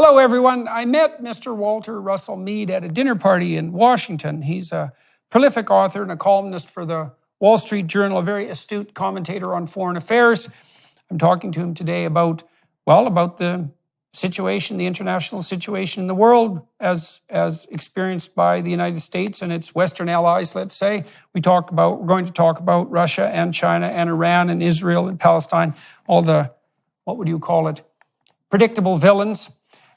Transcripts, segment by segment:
Hello, everyone. I met Mr. Walter Russell Mead at a dinner party in Washington. He's a prolific author and a columnist for the Wall Street Journal, a very astute commentator on foreign affairs. I'm talking to him today about the situation, the international situation in the world as experienced by the United States and its Western allies, let's say. We're going to talk about Russia and China and Iran and Israel and Palestine, all the, what would you call it, predictable villains.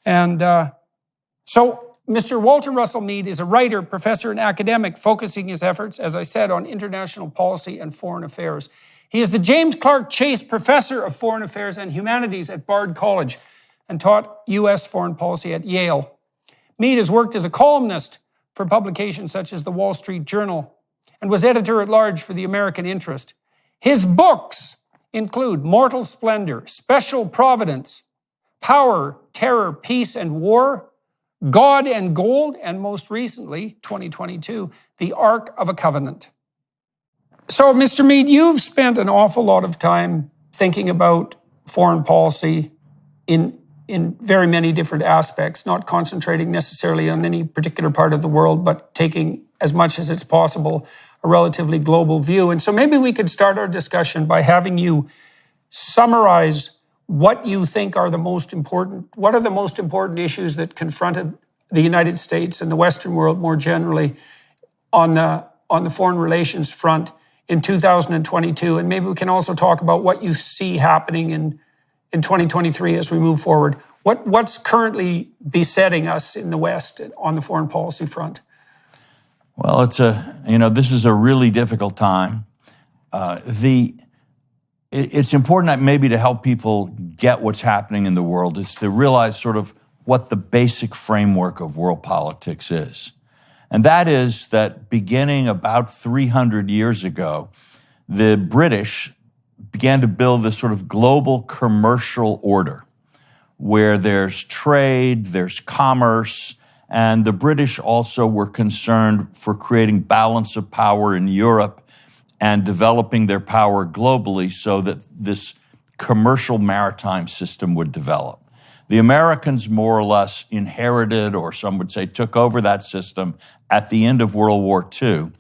And so Mr. Walter Russell Mead is a writer, professor, and academic focusing his efforts, as I said, on international policy and foreign affairs. He is the James Clark Chase Professor of Foreign Affairs and Humanities at Bard College and taught U.S. foreign policy at Yale. Mead has worked as a columnist for publications such as the Wall Street Journal and was editor-at-large for the American Interest. His books include Mortal Splendor, Special Providence, Power, Terror, Peace, and War, God and Gold, and most recently, 2022, The Ark of a Covenant. So, Mr. Mead, you've spent an awful lot of time thinking about foreign policy in very many different aspects, not concentrating necessarily on any particular part of the world, but taking, as much as it's possible, a relatively global view. And so maybe we could start our discussion by having you summarize what you think are the most important issues that confronted the United States and the Western world more generally on the foreign relations front in 2022. And maybe we can also talk about what you see happening in 2023 as we move forward. What's currently besetting us in the West on the foreign policy front? Well, this is a really difficult time. It's important maybe to help people get what's happening in the world is to realize sort of what the basic framework of world politics is. And that is that beginning about 300 years ago, the British began to build this sort of global commercial order where there's trade, there's commerce, and the British also were concerned for creating balance of power in Europe and developing their power globally so that this commercial maritime system would develop. The Americans more or less inherited, or some would say took over that system at the end of World War II.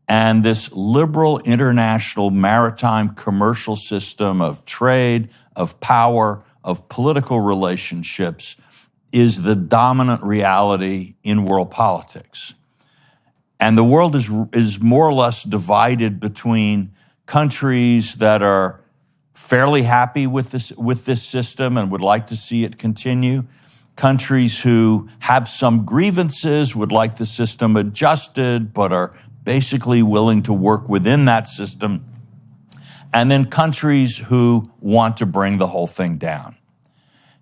And this liberal international maritime commercial system of trade, of power, of political relationships is the dominant reality in world politics. And the world is more or less divided between countries that are fairly happy with this system and would like to see it continue, countries who have some grievances, would like the system adjusted, but are basically willing to work within that system, and then countries who want to bring the whole thing down.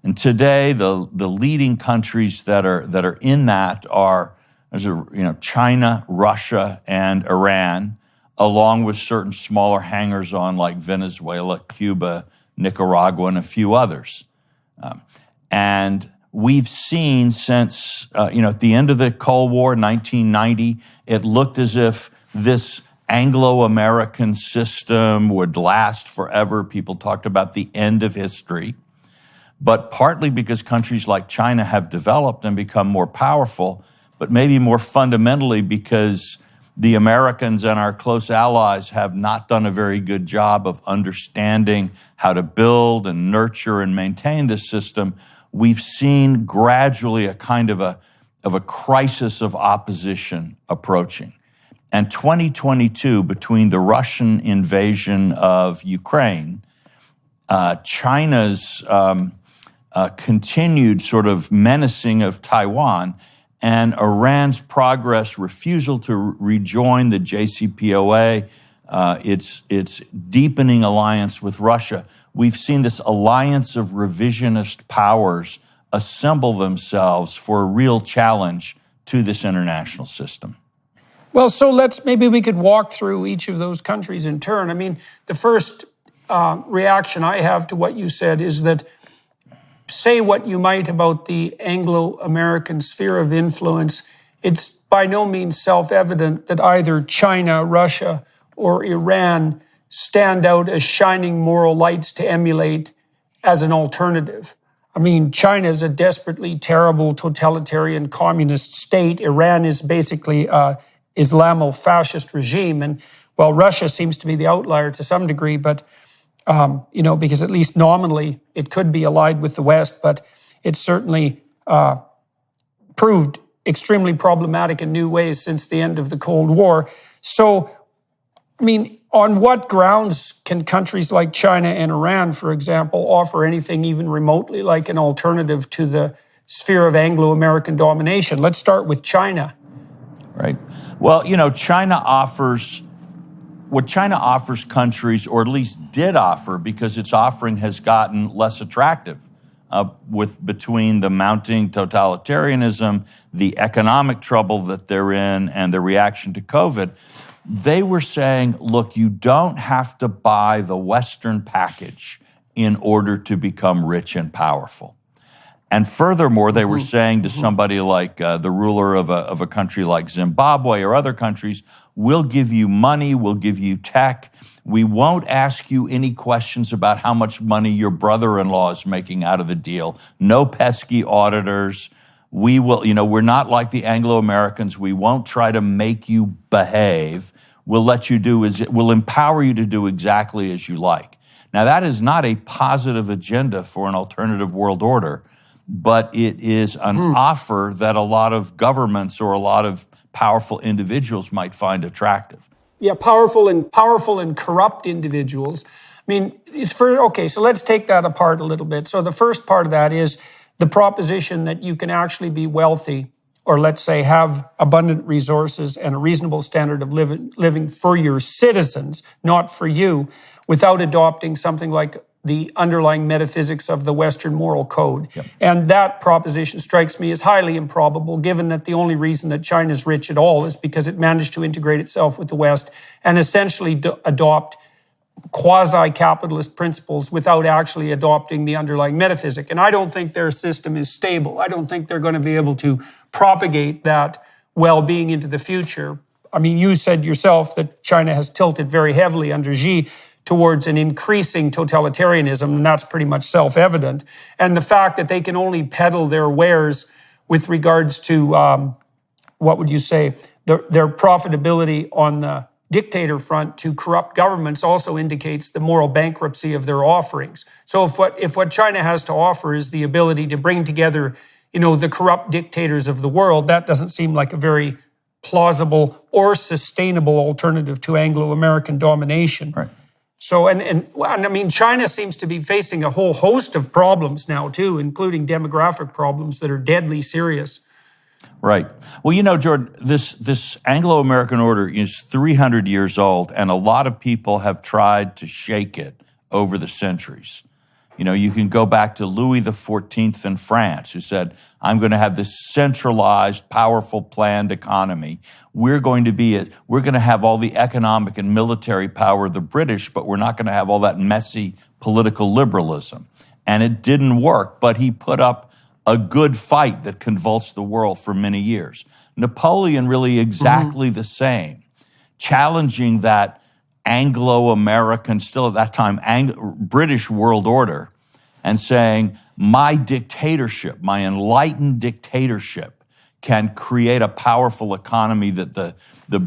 And today, the leading countries that are in that are China, Russia, and Iran, along with certain smaller hangers-on like Venezuela, Cuba, Nicaragua, and a few others. And we've seen since, at the end of the Cold War, 1990, it looked as if this Anglo-American system would last forever. People talked about the end of history. But partly because countries like China have developed and become more powerful, but maybe more fundamentally because the Americans and our close allies have not done a very good job of understanding how to build and nurture and maintain this system, we've seen gradually a kind of a crisis of opposition approaching. And 2022, between the Russian invasion of Ukraine, China's continued sort of menacing of Taiwan, and Iran's refusal to rejoin the JCPOA, its deepening alliance with Russia, we've seen this alliance of revisionist powers assemble themselves for a real challenge to this international system. Well, so maybe we could walk through each of those countries in turn. I mean, the first reaction I have to what you said is that, say what you might about the Anglo-American sphere of influence, it's by no means self-evident that either China, Russia, or Iran stand out as shining moral lights to emulate as an alternative. I mean, China is a desperately terrible totalitarian communist state. Iran is basically an Islamo-fascist regime. And well, Russia seems to be the outlier to some degree, but, because at least nominally it could be allied with the West, but it's certainly proved extremely problematic in new ways since the end of the Cold War. So, I mean, on what grounds can countries like China and Iran, for example, offer anything even remotely like an alternative to the sphere of Anglo-American domination? Let's start with China. Right. Well, China offers what China offers countries, or at least did offer, because its offering has gotten less attractive between the mounting totalitarianism, the economic trouble that they're in, and the reaction to COVID. They were saying, look, you don't have to buy the Western package in order to become rich and powerful. And furthermore, they were saying to somebody like the ruler of a country like Zimbabwe or other countries, we'll give you money, we'll give you tech. We won't ask you any questions about how much money your brother-in-law is making out of the deal. No pesky auditors. We will, we're not like the Anglo-Americans. We won't try to make you behave. We'll we'll empower you to do exactly as you like. Now, that is not a positive agenda for an alternative world order, but it is an offer that a lot of governments or a lot of powerful individuals might find attractive. Yeah, powerful and corrupt individuals. I mean, so let's take that apart a little bit. So the first part of that is the proposition that you can actually be wealthy, or let's say have abundant resources and a reasonable standard of living for your citizens, not for you, without adopting something like the underlying metaphysics of the Western moral code. Yep. And that proposition strikes me as highly improbable, given that the only reason that China's rich at all is because it managed to integrate itself with the West and essentially adopt quasi-capitalist principles without actually adopting the underlying metaphysic. And I don't think their system is stable. I don't think they're going to be able to propagate that well-being into the future. I mean, you said yourself that China has tilted very heavily under Xi towards an increasing totalitarianism, and that's pretty much self-evident. And the fact that they can only peddle their wares with regards to, what would you say, their profitability on the dictator front to corrupt governments also indicates the moral bankruptcy of their offerings. So if what China has to offer is the ability to bring together, the corrupt dictators of the world, that doesn't seem like a very plausible or sustainable alternative to Anglo-American domination. Right. So, and I mean, China seems to be facing a whole host of problems now, too, including demographic problems that are deadly serious. Right. Well, Jordan, this Anglo-American order is 300 years old, and a lot of people have tried to shake it over the centuries. You can go back to Louis XIV in France, who said, I'm going to have this centralized, powerful, planned economy. We're going to have all the economic and military power of the British, but we're not going to have all that messy political liberalism. And it didn't work, but he put up a good fight that convulsed the world for many years. Napoleon really exactly the same, challenging that Anglo-American, still at that time, British world order, and saying, my dictatorship, my enlightened dictatorship, can create a powerful economy that the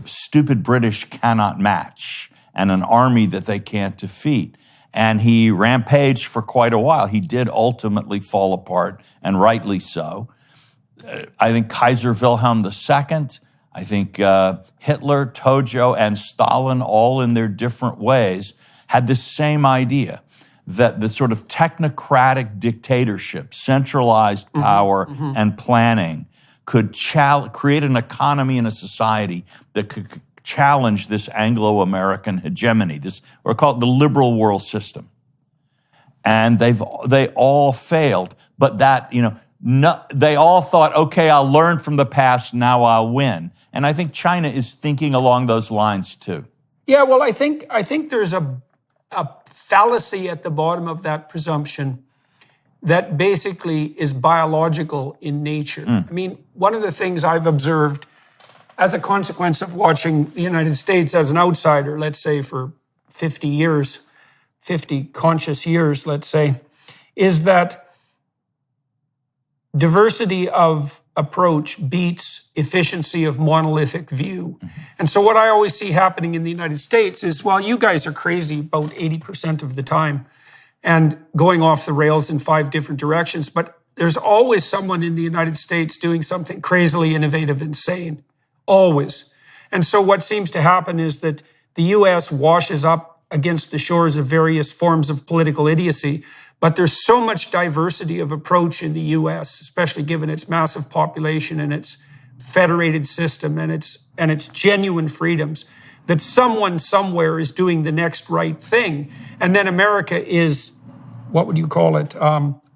stupid British cannot match, and an army that they can't defeat. And he rampaged for quite a while. He did ultimately fall apart, and rightly so. I think Kaiser Wilhelm II, I think Hitler, Tojo, and Stalin, all in their different ways, had the same idea that the sort of technocratic dictatorship, centralized power and planning could create an economy and a society that could challenge this Anglo-American hegemony. We're called the liberal world system. And they all failed, but they all thought, okay, I'll learn from the past, now I'll win. And I think China is thinking along those lines too. Yeah, well, I think there's a fallacy at the bottom of that presumption that basically is biological in nature. I mean, one of the things I've observed as a consequence of watching the United States as an outsider, let's say for 50 years, 50 conscious years, let's say, is that diversity of approach beats efficiency of monolithic view. And so what I always see happening in the United States is, well, you guys are crazy about 80% of the time and going off the rails in 5 different directions, but there's always someone in the United States doing something crazily innovative, insane, always. And so what seems to happen is that the US washes up against the shores of various forms of political idiocy, but there's so much diversity of approach in the US, especially given its massive population and its federated system and its genuine freedoms, that someone somewhere is doing the next right thing. And then America is, what would you call it,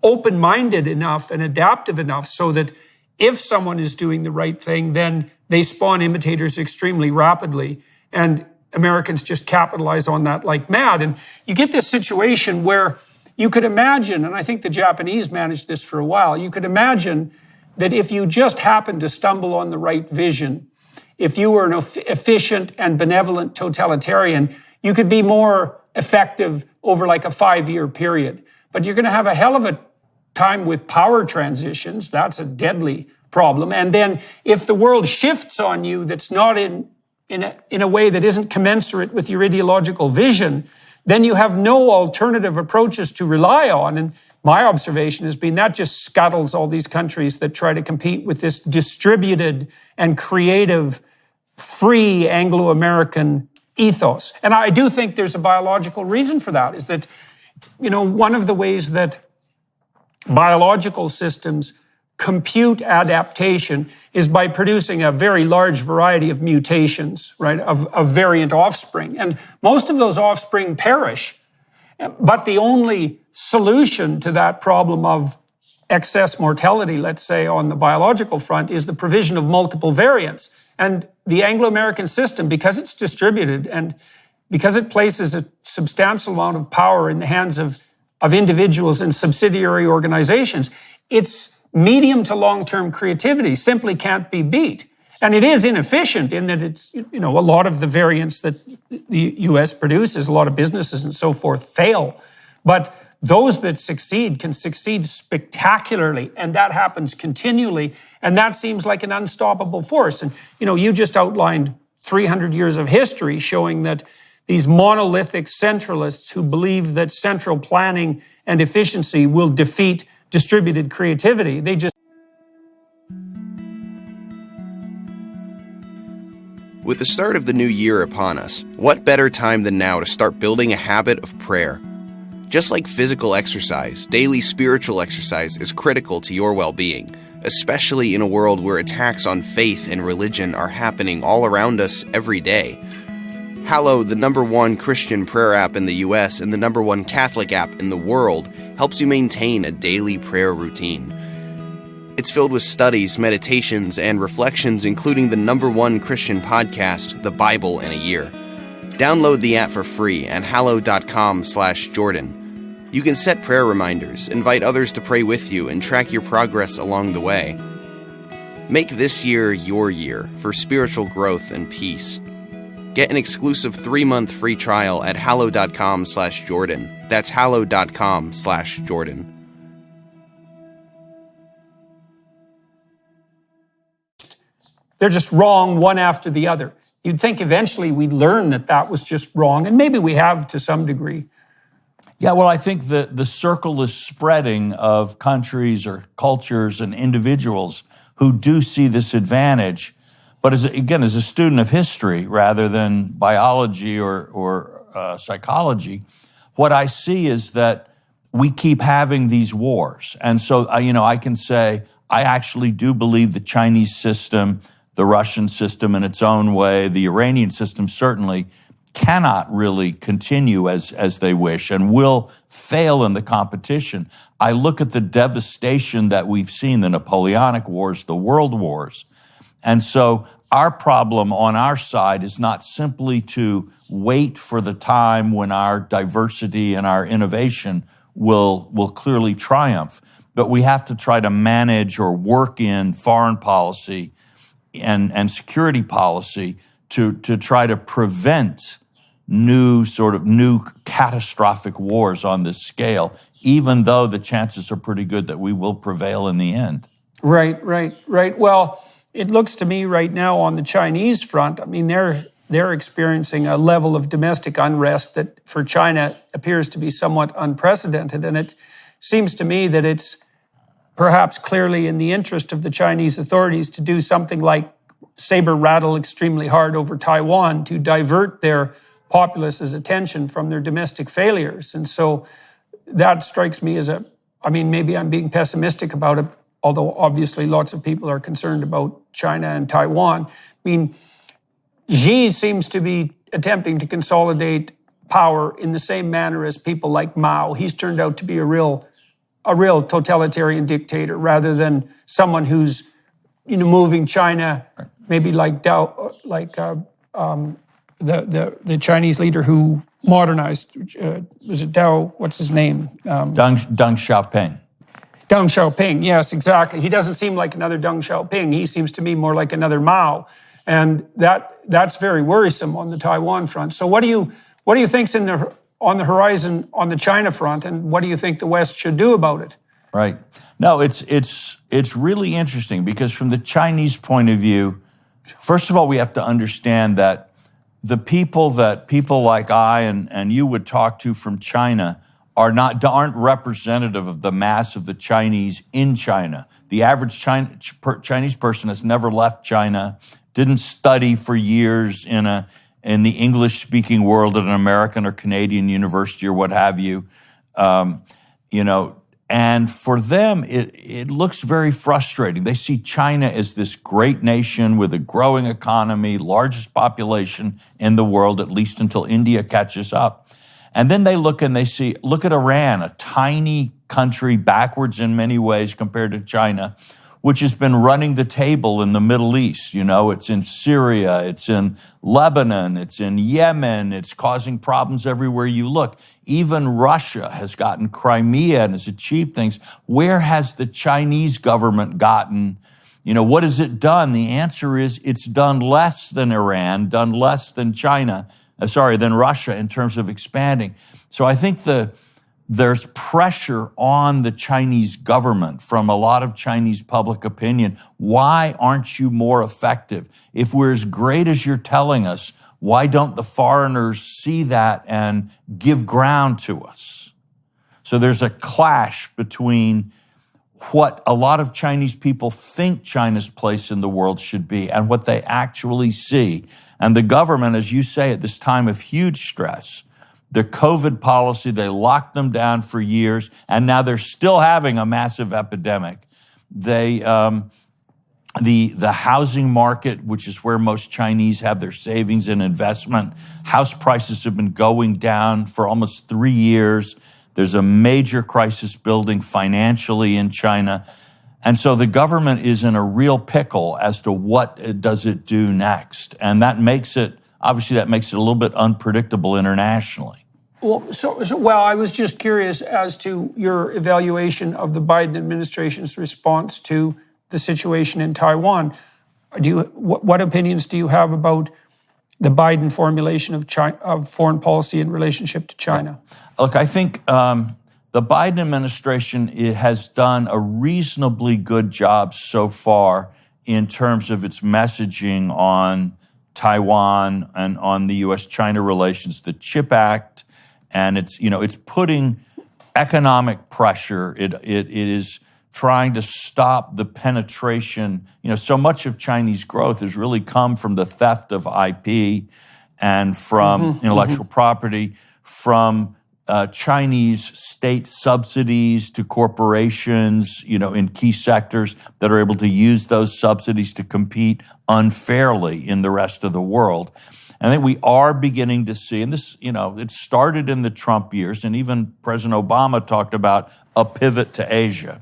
open-minded enough and adaptive enough so that if someone is doing the right thing, then they spawn imitators extremely rapidly. And Americans just capitalize on that like mad. And you get this situation where you could imagine, and I think the Japanese managed this for a while, you could imagine that if you just happened to stumble on the right vision, if you were an efficient and benevolent totalitarian, you could be more effective over like a 5-year period. But you're going to have a hell of a time with power transitions. That's a deadly problem. And then if the world shifts on you that's not in a way that isn't commensurate with your ideological vision, then you have no alternative approaches to rely on. And my observation has been that just scuttles all these countries that try to compete with this distributed and creative, free Anglo-American ethos. And I do think there's a biological reason for that, is that, one of the ways that biological systems compute adaptation is by producing a very large variety of mutations, right, of variant offspring. And most of those offspring perish. But the only solution to that problem of excess mortality, let's say, on the biological front, is the provision of multiple variants. And the Anglo-American system, because it's distributed and because it places a substantial amount of power in the hands of individuals and subsidiary organizations, its medium to long-term creativity simply can't be beat. And it is inefficient in that it's, a lot of the variants that the US produces, a lot of businesses and so forth fail. But those that succeed can succeed spectacularly, and that happens continually. And that seems like an unstoppable force. And, you just outlined 300 years of history showing that these monolithic centralists who believe that central planning and efficiency will defeat distributed creativity, they just... With the start of the new year upon us, what better time than now to start building a habit of prayer? Just like physical exercise, daily spiritual exercise is critical to your well-being, especially in a world where attacks on faith and religion are happening all around us every day. Hallow, the #1 Christian prayer app in the US and the #1 Catholic app in the world, helps you maintain a daily prayer routine. It's filled with studies, meditations, and reflections, including the #1 Christian podcast, The Bible in a Year. Download the app for free at hallow.com/Jordan. You can set prayer reminders, invite others to pray with you, and track your progress along the way. Make this year your year for spiritual growth and peace. Get an exclusive 3-month free trial at hallow.com/Jordan. That's hallow.com/Jordan. They're just wrong one after the other. You'd think eventually we'd learn that was just wrong, and maybe we have to some degree. Yeah, well, I think the circle is spreading of countries or cultures and individuals who do see this advantage. But as a student of history rather than biology or psychology, what I see is that we keep having these wars. And so, I can say I actually do believe the Chinese system, the Russian system in its own way, the Iranian system certainly cannot really continue as they wish and will fail in the competition. I look at the devastation that we've seen, the Napoleonic Wars, the World Wars. And so our problem on our side is not simply to wait for the time when our diversity and our innovation will clearly triumph, but we have to try to manage or work in foreign policy and security policy to try to prevent new catastrophic wars on this scale even though the chances are pretty good that we will prevail in the end. Right. Well, it looks to me right now on the Chinese front, I mean, they're experiencing a level of domestic unrest that for China appears to be somewhat unprecedented. And it seems to me that it's perhaps clearly in the interest of the Chinese authorities to do something like saber rattle extremely hard over Taiwan to divert their populace's attention from their domestic failures. And so that strikes me as maybe I'm being pessimistic about it, although obviously lots of people are concerned about China and Taiwan. I mean, Xi seems to be attempting to consolidate power in the same manner as people like Mao. He's turned out to be a real totalitarian dictator rather than someone who's moving China maybe like the Chinese leader who modernized, was it Dao? What's his name? Deng Xiaoping. Deng Xiaoping, yes, exactly. He doesn't seem like another Deng Xiaoping. He seems to me more like another Mao, and that's very worrisome on the Taiwan front. So, what do you think's on the horizon on the China front, and what do you think the West should do about it? Right. No, it's really interesting because from the Chinese point of view, first of all, we have to understand that the people like I and you would talk to from China aren't representative of the mass of the Chinese in China. The average Chinese person has never left China, didn't study for years in the English-speaking world at an American or Canadian university or what have you. And for them, it looks very frustrating. They see China as this great nation with a growing economy, largest population in the world, at least until India catches up. And then they look at Iran, a tiny country, backwards in many ways compared to China, which has been running the table in the Middle East. It's in Syria, it's in Lebanon, it's in Yemen, it's causing problems everywhere you look. Even Russia has gotten Crimea and has achieved things. Where has the Chinese government gotten? What has it done? The answer is it's done less than Iran, done less than than Russia in terms of expanding. So I think there's pressure on the Chinese government from a lot of Chinese public opinion. Why aren't you more effective? If we're as great as you're telling us, why don't the foreigners see that and give ground to us? So there's a clash between what a lot of Chinese people think China's place in the world should be and what they actually see. And the government, as you say, at this time of huge stress, the COVID policy, they locked them down for years, and now they're still having a massive epidemic. The housing market, which is where most Chinese have their savings and investment, house prices have been going down for almost 3 years. There's a major crisis building financially in China. And so the government is in a real pickle as to what does it do next. And that makes it a little bit unpredictable internationally. Well, I was just curious as to your evaluation of the Biden administration's response to the situation in Taiwan. What opinions do you have about the Biden formulation of foreign policy in relationship to China? Look, I think the Biden administration has done a reasonably good job so far in terms of its messaging on Taiwan and on the U.S.-China relations, the CHIP Act, and it's putting economic pressure. It is trying to stop the penetration. So much of Chinese growth has really come from the theft of IP and from intellectual property, from Chinese state subsidies to corporations, in key sectors that are able to use those subsidies to compete unfairly in the rest of the world. And I think we are beginning to see, and this, it started in the Trump years, and even President Obama talked about a pivot to Asia.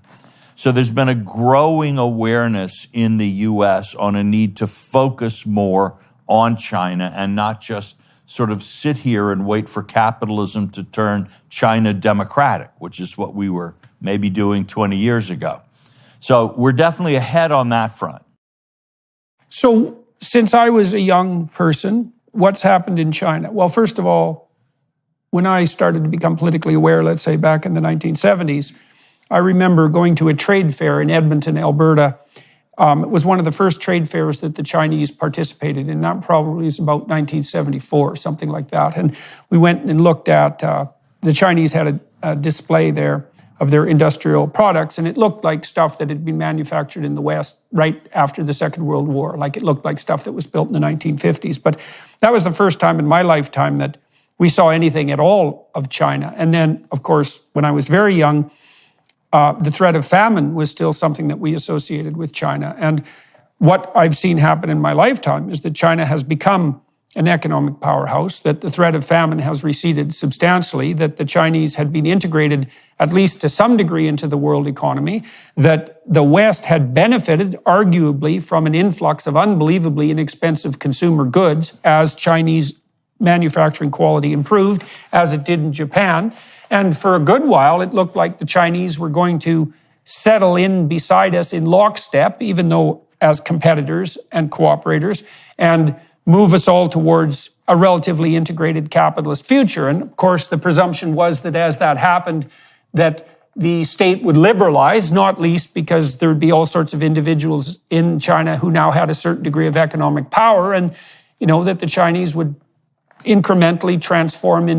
So there's been a growing awareness in the U.S. on a need to focus more on China and not just sort of sit here and wait for capitalism to turn China democratic, which is what we were maybe doing 20 years ago. So we're definitely ahead on that front. So since I was a young person, what's happened in China? Well, first of all, when I started to become politically aware, let's say back in the 1970s, I remember going to a trade fair in Edmonton, Alberta. It was one of the first trade fairs that the Chinese participated in. That probably is about 1974, something like that. And we went and looked at, the Chinese had a display there of their industrial products, and it looked like stuff that had been manufactured in the West right after the Second World War. Like it looked like stuff that was built in the 1950s. But that was the first time in my lifetime that we saw anything at all of China. And then, of course, when I was very young, the threat of famine was still something that we associated with China. And what I've seen happen in my lifetime is that China has become an economic powerhouse, that the threat of famine has receded substantially, that the Chinese had been integrated at least to some degree into the world economy, that the West had benefited arguably from an influx of unbelievably inexpensive consumer goods as Chinese manufacturing quality improved, as it did in Japan. And for a good while, it looked like the Chinese were going to settle in beside us in lockstep, even though as competitors and cooperators, and move us all towards a relatively integrated capitalist future. And of course, the presumption was that as that happened, that the state would liberalize, not least because there would be all sorts of individuals in China who now had a certain degree of economic power, and that the Chinese would incrementally transform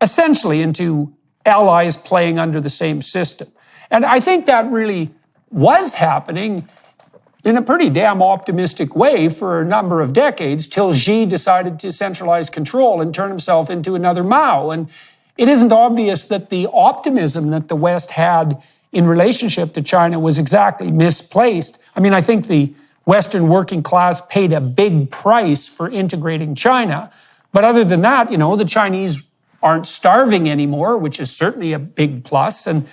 essentially into allies playing under the same system. And I think that really was happening in a pretty damn optimistic way for a number of decades till Xi decided to centralize control and turn himself into another Mao. And it isn't obvious that the optimism that the West had in relationship to China was exactly misplaced. I mean, I think the Western working class paid a big price for integrating China. But other than that, the Chinese aren't starving anymore, which is certainly a big plus. And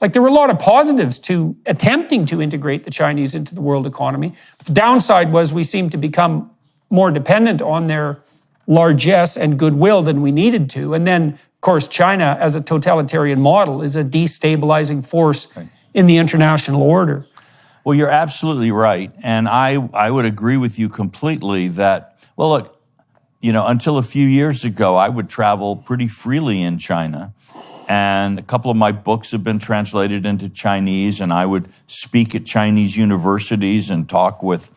there were a lot of positives to attempting to integrate the Chinese into the world economy. The downside was we seemed to become more dependent on their largesse and goodwill than we needed to. And then, of course, China as a totalitarian model is a destabilizing force in the international order. Well, you're absolutely right. And I would agree with you completely that, well, look, until a few years ago, I would travel pretty freely in China. And a couple of my books have been translated into Chinese, and I would speak at Chinese universities and talk with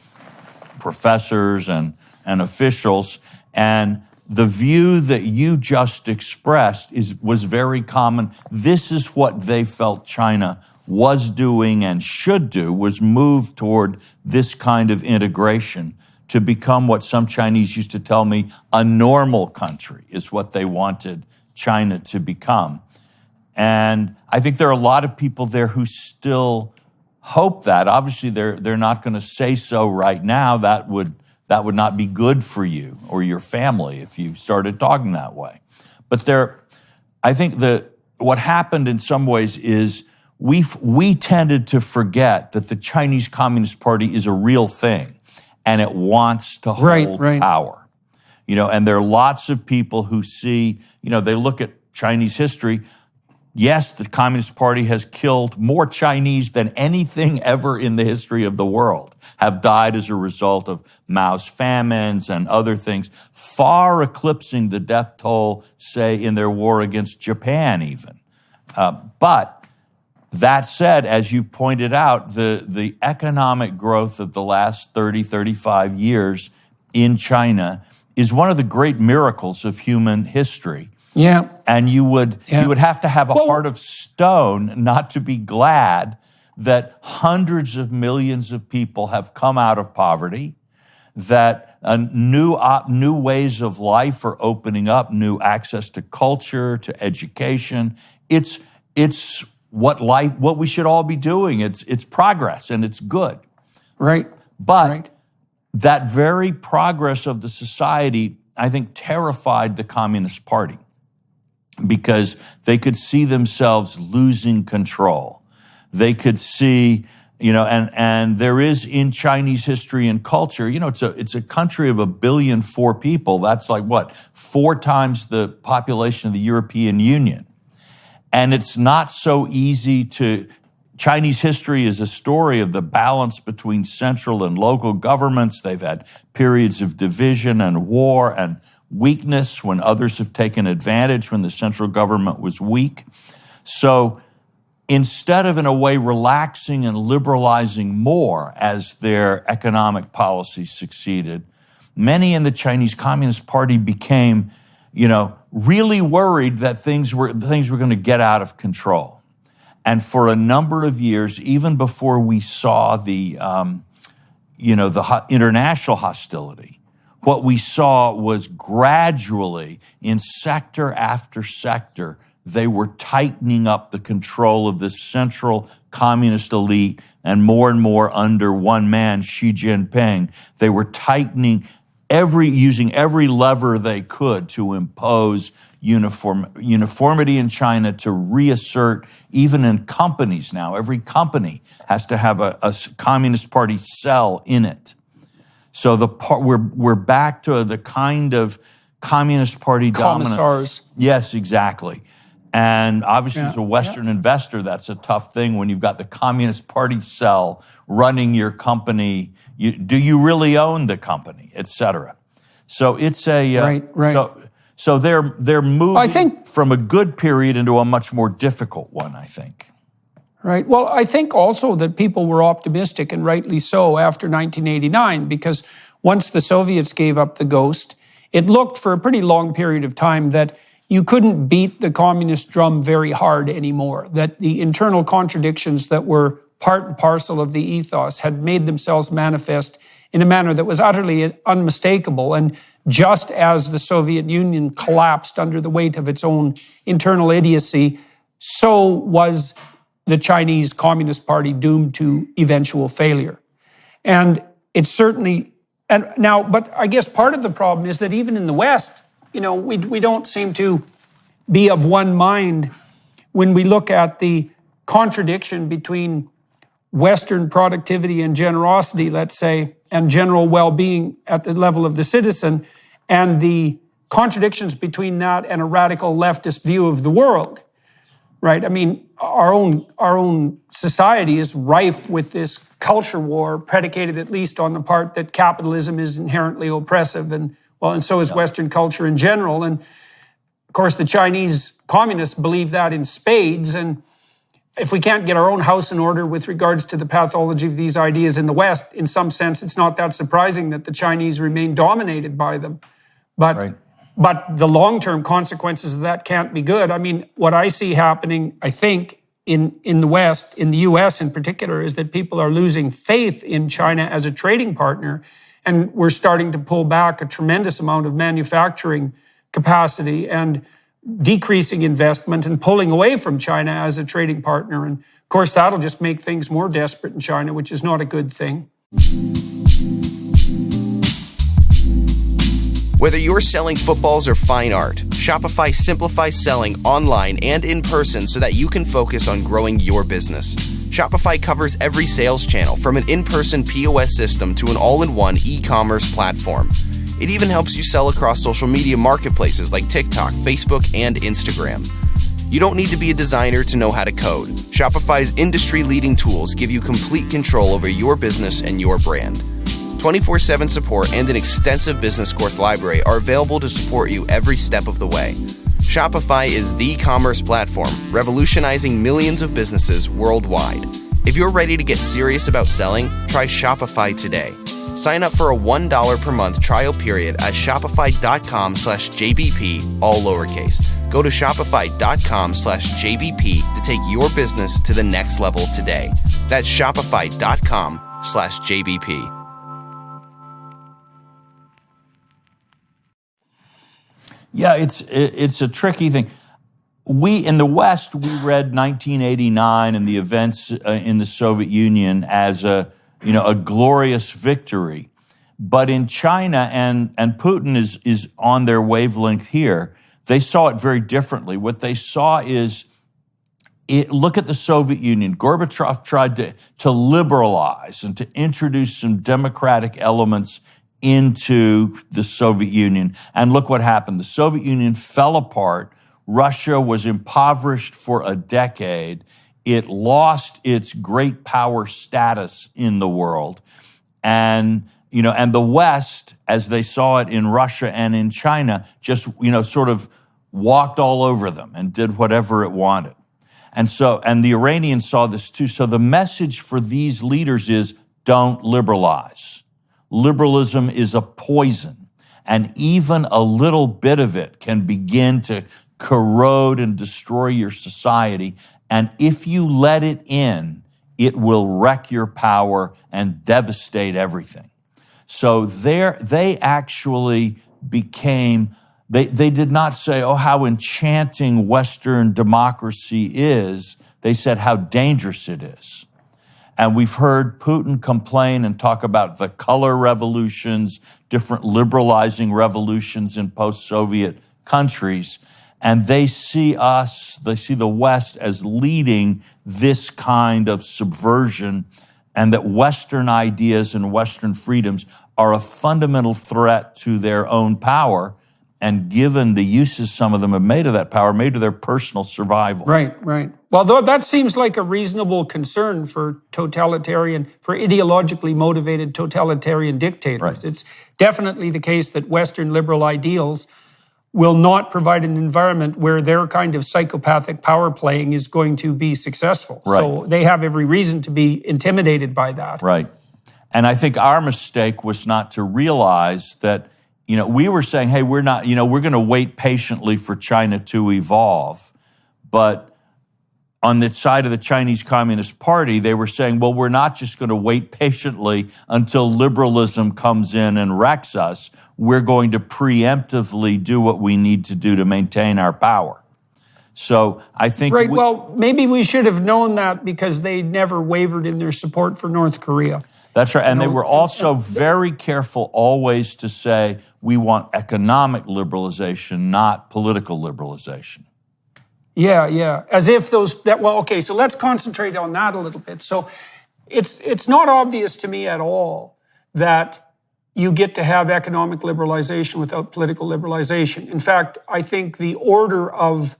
professors and officials. And the view that you just expressed was very common. This is what they felt China was doing and should do, was move toward this kind of integration to become what some Chinese used to tell me, a normal country is what they wanted China to become. And I think there are a lot of people there who still hope that. Obviously, they're not going to say so right now. That would not be good for you or your family if you started talking that way. But I think what happened in some ways is we tended to forget that the Chinese Communist Party is a real thing. And it wants to hold power. And there are lots of people who see, they look at Chinese history. Yes, the Communist Party has killed more Chinese than anything ever in the history of the world, have died as a result of Mao's famines and other things, far eclipsing the death toll, say, in their war against Japan even. But that said, as you pointed out, the economic growth of the last 30, 35 years in China is one of the great miracles of human history. Yeah. And you would have to have a heart of stone not to be glad that hundreds of millions of people have come out of poverty, that new ways of life are opening up, new access to culture, to education. It's what we should all be doing. It's progress and it's good. Right. But that very progress of the society, I think, terrified the Communist Party because they could see themselves losing control. They could see, and there is in Chinese history and culture, it's a country of 1.4 billion people. That's like 4 times the population of the European Union. And it's not so easy Chinese history is a story of the balance between central and local governments. They've had periods of division and war. And weakness, when others have taken advantage, when the central government was weak. So instead of, in a way, relaxing and liberalizing more as their economic policies succeeded, many in the Chinese Communist Party became, really worried that things were going to get out of control. And for a number of years, even before we saw the international hostility, what we saw was gradually, in sector after sector, they were tightening up the control of this central communist elite, and more under one man, Xi Jinping. They were tightening using every lever they could to impose uniformity in China, to reassert, even in companies now. Every company has to have a Communist Party cell in it. So we're back to the kind of Communist Party dominance. Commissars. Yes, exactly. And obviously, as a Western investor, that's a tough thing when you've got the Communist Party cell running your company. Do you really own the company, et cetera? So it's a right. So they're moving from a good period into a much more difficult one, I think. Right. Well, I think also that people were optimistic, and rightly so, after 1989, because once the Soviets gave up the ghost, it looked for a pretty long period of time that you couldn't beat the communist drum very hard anymore, that the internal contradictions that were part and parcel of the ethos had made themselves manifest in a manner that was utterly unmistakable. And just as the Soviet Union collapsed under the weight of its own internal idiocy, so was the Chinese Communist Party doomed to eventual failure. And it's certainly, but I guess part of the problem is that even in the West, we don't seem to be of one mind when we look at the contradiction between Western productivity and generosity, let's say, and general well-being at the level of the citizen, and the contradictions between that and a radical leftist view of the world, right? I mean, our own society is rife with this culture war, predicated at least on the part that capitalism is inherently oppressive, and so is Western culture in general. And of course, the Chinese communists believe that in spades. And if we can't get our own house in order with regards to the pathology of these ideas in the West, in some sense, it's not that surprising that the Chinese remain dominated by them. But the long-term consequences of that can't be good. I mean, what I see happening, I think, in the West, in the US in particular, is that people are losing faith in China as a trading partner. And we're starting to pull back a tremendous amount of manufacturing capacity and decreasing investment and pulling away from China as a trading partner. And of course, that'll just make things more desperate in China, which is not a good thing. Whether you're selling footballs or fine art, Shopify simplifies selling online and in person so that you can focus on growing your business. Shopify covers every sales channel, from an in-person POS system to an all-in-one e-commerce platform. It even helps you sell across social media marketplaces like TikTok, Facebook, and Instagram. You don't need to be a designer to know how to code. Shopify's industry-leading tools give you complete control over your business and your brand. 24/7 support and an extensive business course library are available to support you every step of the way. Shopify is the commerce platform, revolutionizing millions of businesses worldwide. If you're ready to get serious about selling, try Shopify today. Sign up for a $1 per month trial period at shopify.com/JBP, all lowercase. Go to shopify.com/JBP to take your business to the next level today. That's shopify.com/JBP. Yeah, it's a tricky thing. In the West, we read 1989 and the events in the Soviet Union as a glorious victory. But in China, and Putin is on their wavelength here, they saw it very differently. What they saw is, look at the Soviet Union. Gorbachev tried to liberalize and to introduce some democratic elements into the Soviet Union. And look what happened. The Soviet Union fell apart. Russia was impoverished for a decade. It lost its great power status in the world. And and the West, as they saw it in Russia and in China, just, sort of walked all over them and did whatever it wanted. And the Iranians saw this too. So the message for these leaders is, don't liberalize. Liberalism is a poison, and even a little bit of it can begin to corrode and destroy your society. And if you let it in, it will wreck your power and devastate everything. So they actually became, they did not say, oh, how enchanting Western democracy is. They said how dangerous it is. And we've heard Putin complain and talk about the color revolutions, different liberalizing revolutions in post-Soviet countries. And they see the West as leading this kind of subversion, and that Western ideas and Western freedoms are a fundamental threat to their own power. And given the uses some of them have made of that power, made to their personal survival. Right. Well, though that seems like a reasonable concern for ideologically motivated totalitarian dictators. Right. It's definitely the case that Western liberal ideals will not provide an environment where their kind of psychopathic power playing is going to be successful. Right. So they have every reason to be intimidated by that. Right. And I think our mistake was not to realize that, we were saying, hey, we're not, we're going to wait patiently for China to evolve. But on the side of the Chinese Communist Party, they were saying, well, we're not just going to wait patiently until liberalism comes in and wrecks us. We're going to preemptively do what we need to do to maintain our power. So I think... Right, well, maybe we should have known that because they never wavered in their support for North Korea. That's right. And they were also very careful always to say, we want economic liberalization, not political liberalization. Yeah. As if so let's concentrate on that a little bit. So it's not obvious to me at all that you get to have economic liberalization without political liberalization. In fact, I think the order of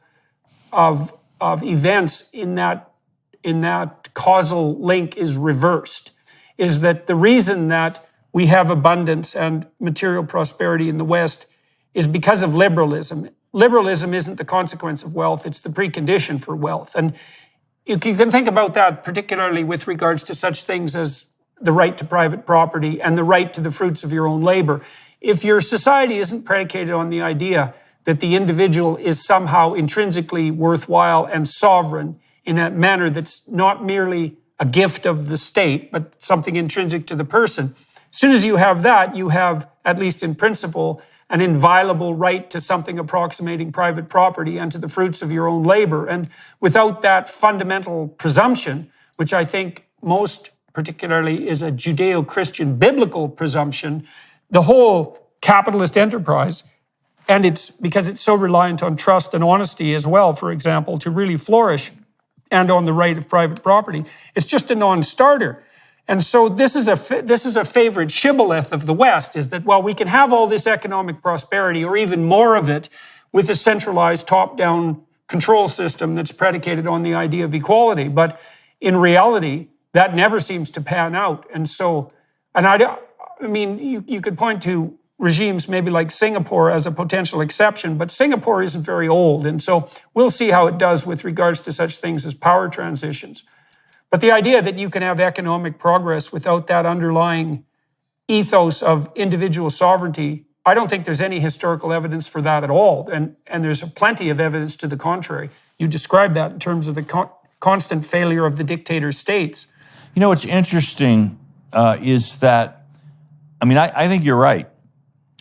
events in that causal link is reversed. Is that the reason that we have abundance and material prosperity in the West is because of liberalism. Liberalism isn't the consequence of wealth, it's the precondition for wealth. And you can think about that particularly with regards to such things as the right to private property and the right to the fruits of your own labor. If your society isn't predicated on the idea that the individual is somehow intrinsically worthwhile and sovereign in a manner that's not merely a gift of the state, but something intrinsic to the person. As soon as you have that, you have, at least in principle, an inviolable right to something approximating private property and to the fruits of your own labor. And without that fundamental presumption, which I think most particularly is a Judeo-Christian biblical presumption, the whole capitalist enterprise, and it's because it's so reliant on trust and honesty as well, for example, to really flourish, and on the right of private property, it's just a non-starter. And so this is a favorite shibboleth of the West, is that, well, we can have all this economic prosperity or even more of it with a centralized top-down control system that's predicated on the idea of equality. But in reality, that never seems to pan out. And so, you could point to regimes maybe like Singapore as a potential exception, but Singapore isn't very old. And so we'll see how it does with regards to such things as power transitions. But the idea that you can have economic progress without that underlying ethos of individual sovereignty, I don't think there's any historical evidence for that at all. And there's plenty of evidence to the contrary. You described that in terms of the constant failure of the dictator states. What's interesting is that, I think you're right.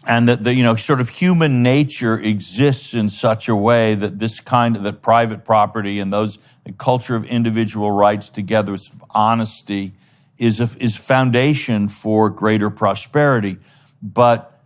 And that the sort of human nature exists in such a way that that private property and the culture of individual rights together with honesty is foundation for greater prosperity. But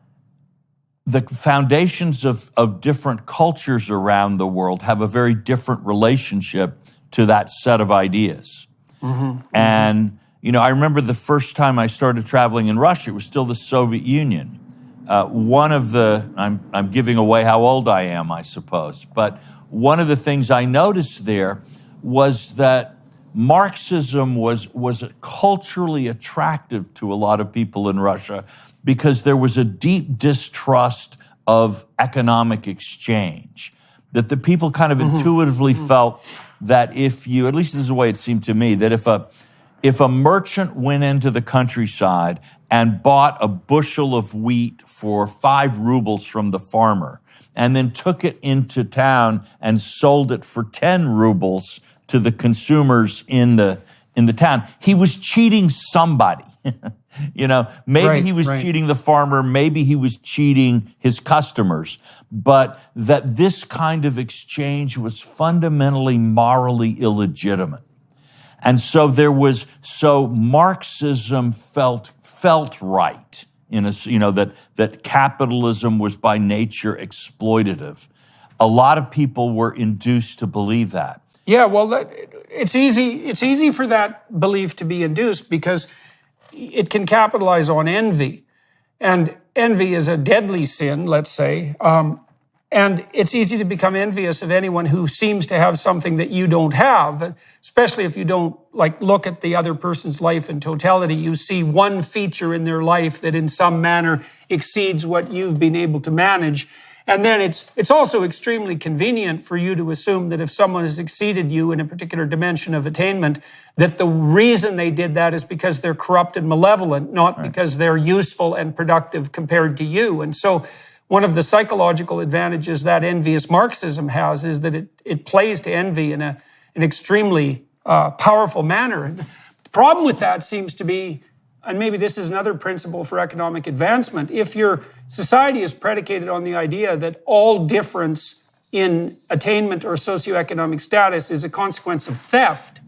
the foundations of different cultures around the world have a very different relationship to that set of ideas. Mm-hmm. And I remember the first time I started traveling in Russia, it was still the Soviet Union. I'm giving away how old I am, I suppose, but one of the things I noticed there was that Marxism was culturally attractive to a lot of people in Russia because there was a deep distrust of economic exchange, that the people kind of intuitively felt that if you, at least this is the way it seemed to me, that if a merchant went into the countryside and bought a bushel of wheat for 5 rubles from the farmer and then took it into town and sold it for 10 rubles to the consumers in the town, he was cheating somebody. Maybe he was cheating the farmer, maybe he was cheating his customers, but that this kind of exchange was fundamentally morally illegitimate. And so Marxism felt right that capitalism was by nature exploitative. A lot of people were induced to believe that. Yeah, well, it's easy for that belief to be induced because it can capitalize on envy. And envy is a deadly sin, let's say. And it's easy to become envious of anyone who seems to have something that you don't have, especially if you don't look at the other person's life in totality. You see one feature in their life that in some manner exceeds what you've been able to manage. And then it's also extremely convenient for you to assume that if someone has exceeded you in a particular dimension of attainment, that the reason they did that is because they're corrupt and malevolent, not because they're useful and productive compared to you. And so one of the psychological advantages that envious Marxism has is that it plays to envy in an extremely powerful manner. The problem with that seems to be, and maybe this is another principle for economic advancement, if your society is predicated on the idea that all difference in attainment or socioeconomic status is a consequence of theft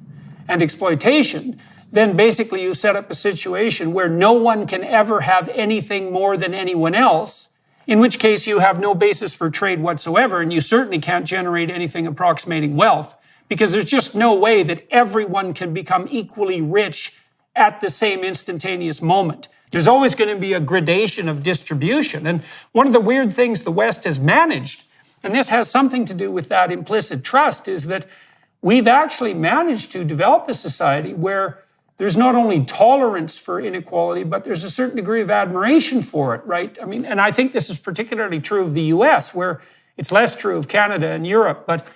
and exploitation, then basically you set up a situation where no one can ever have anything more than anyone else, in which case you have no basis for trade whatsoever, and you certainly can't generate anything approximating wealth, because there's just no way that everyone can become equally rich at the same instantaneous moment. There's always going to be a gradation of distribution. And one of the weird things the West has managed, and this has something to do with that implicit trust, is that we've actually managed to develop a society where there's not only tolerance for inequality, but there's a certain degree of admiration for it, right? I mean, and I think this is particularly true of the US, where it's less true of Canada and Europe. But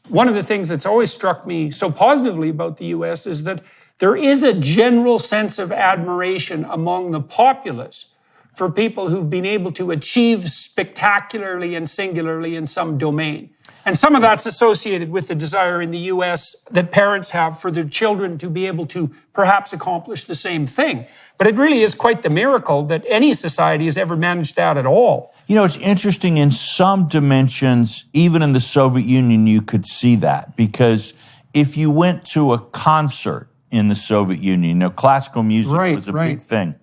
one of the things that's always struck me so positively about the US is that there is a general sense of admiration among the populace for people who've been able to achieve spectacularly and singularly in some domain. And some of that's associated with the desire in the US that parents have for their children to be able to perhaps accomplish the same thing. But it really is quite the miracle that any society has ever managed that at all. It's interesting in some dimensions, even in the Soviet Union, you could see that, because if you went to a concert in the Soviet Union, classical music was a big thing.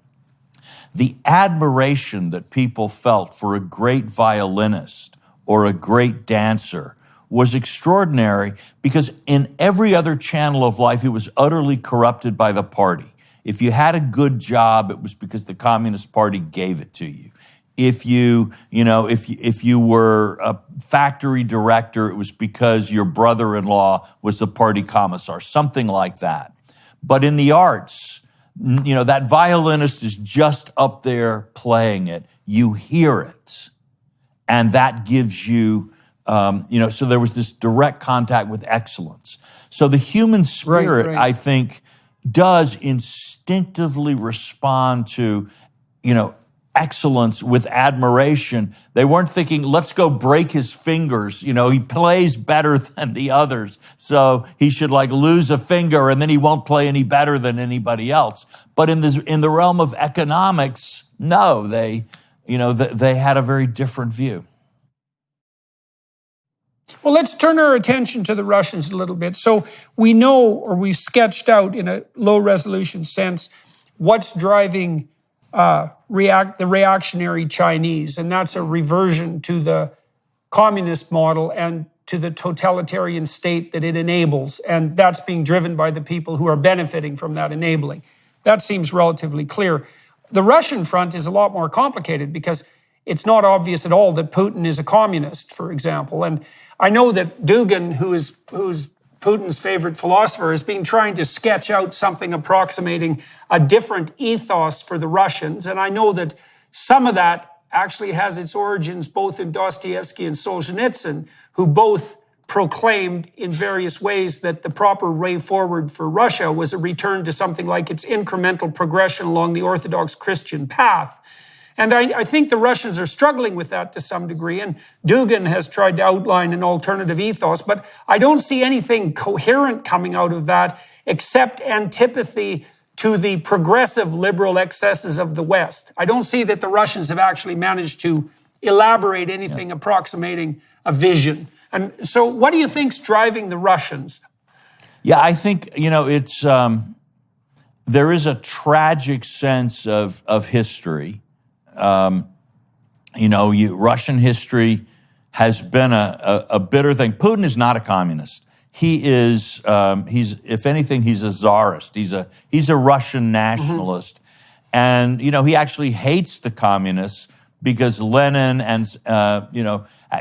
The admiration that people felt for a great violinist or a great dancer was extraordinary, because in every other channel of life, it was utterly corrupted by the party. If you had a good job, it was because the Communist Party gave it to you. If you were a factory director, it was because your brother-in-law was the party commissar, something like that. But in the arts, that violinist is just up there playing it. You hear it. And that gives you, so there was this direct contact with excellence. So the human spirit, I think, does instinctively respond to, excellence with admiration. They weren't thinking, let's go break his fingers. He plays better than the others, so he should lose a finger and then he won't play any better than anybody else. But in the realm of economics, no, they had a very different view. Well, let's turn our attention to the Russians a little bit. So we know, or we've sketched out in a low resolution sense, what's driving the reactionary Chinese, and that's a reversion to the communist model and to the totalitarian state that it enables, and that's being driven by the people who are benefiting from that enabling. That seems relatively clear. The Russian front is a lot more complicated because it's not obvious at all that Putin is a communist, for example. And I know that Dugin, who's Putin's favorite philosopher, has been trying to sketch out something approximating a different ethos for the Russians. And I know that some of that actually has its origins both in Dostoevsky and Solzhenitsyn, who both proclaimed in various ways that the proper way forward for Russia was a return to something like its incremental progression along the Orthodox Christian path. And I think the Russians are struggling with that to some degree, and Dugin has tried to outline an alternative ethos, but I don't see anything coherent coming out of that except antipathy to the progressive liberal excesses of the West. I don't see that the Russians have actually managed to elaborate anything approximating a vision. And so what do you think's driving the Russians? Yeah, I think, it's there is a tragic sense of history. Russian history has been a bitter thing. Putin is not a communist. He is, if anything, he's a czarist. He's a Russian nationalist. And, he actually hates the communists because Lenin and,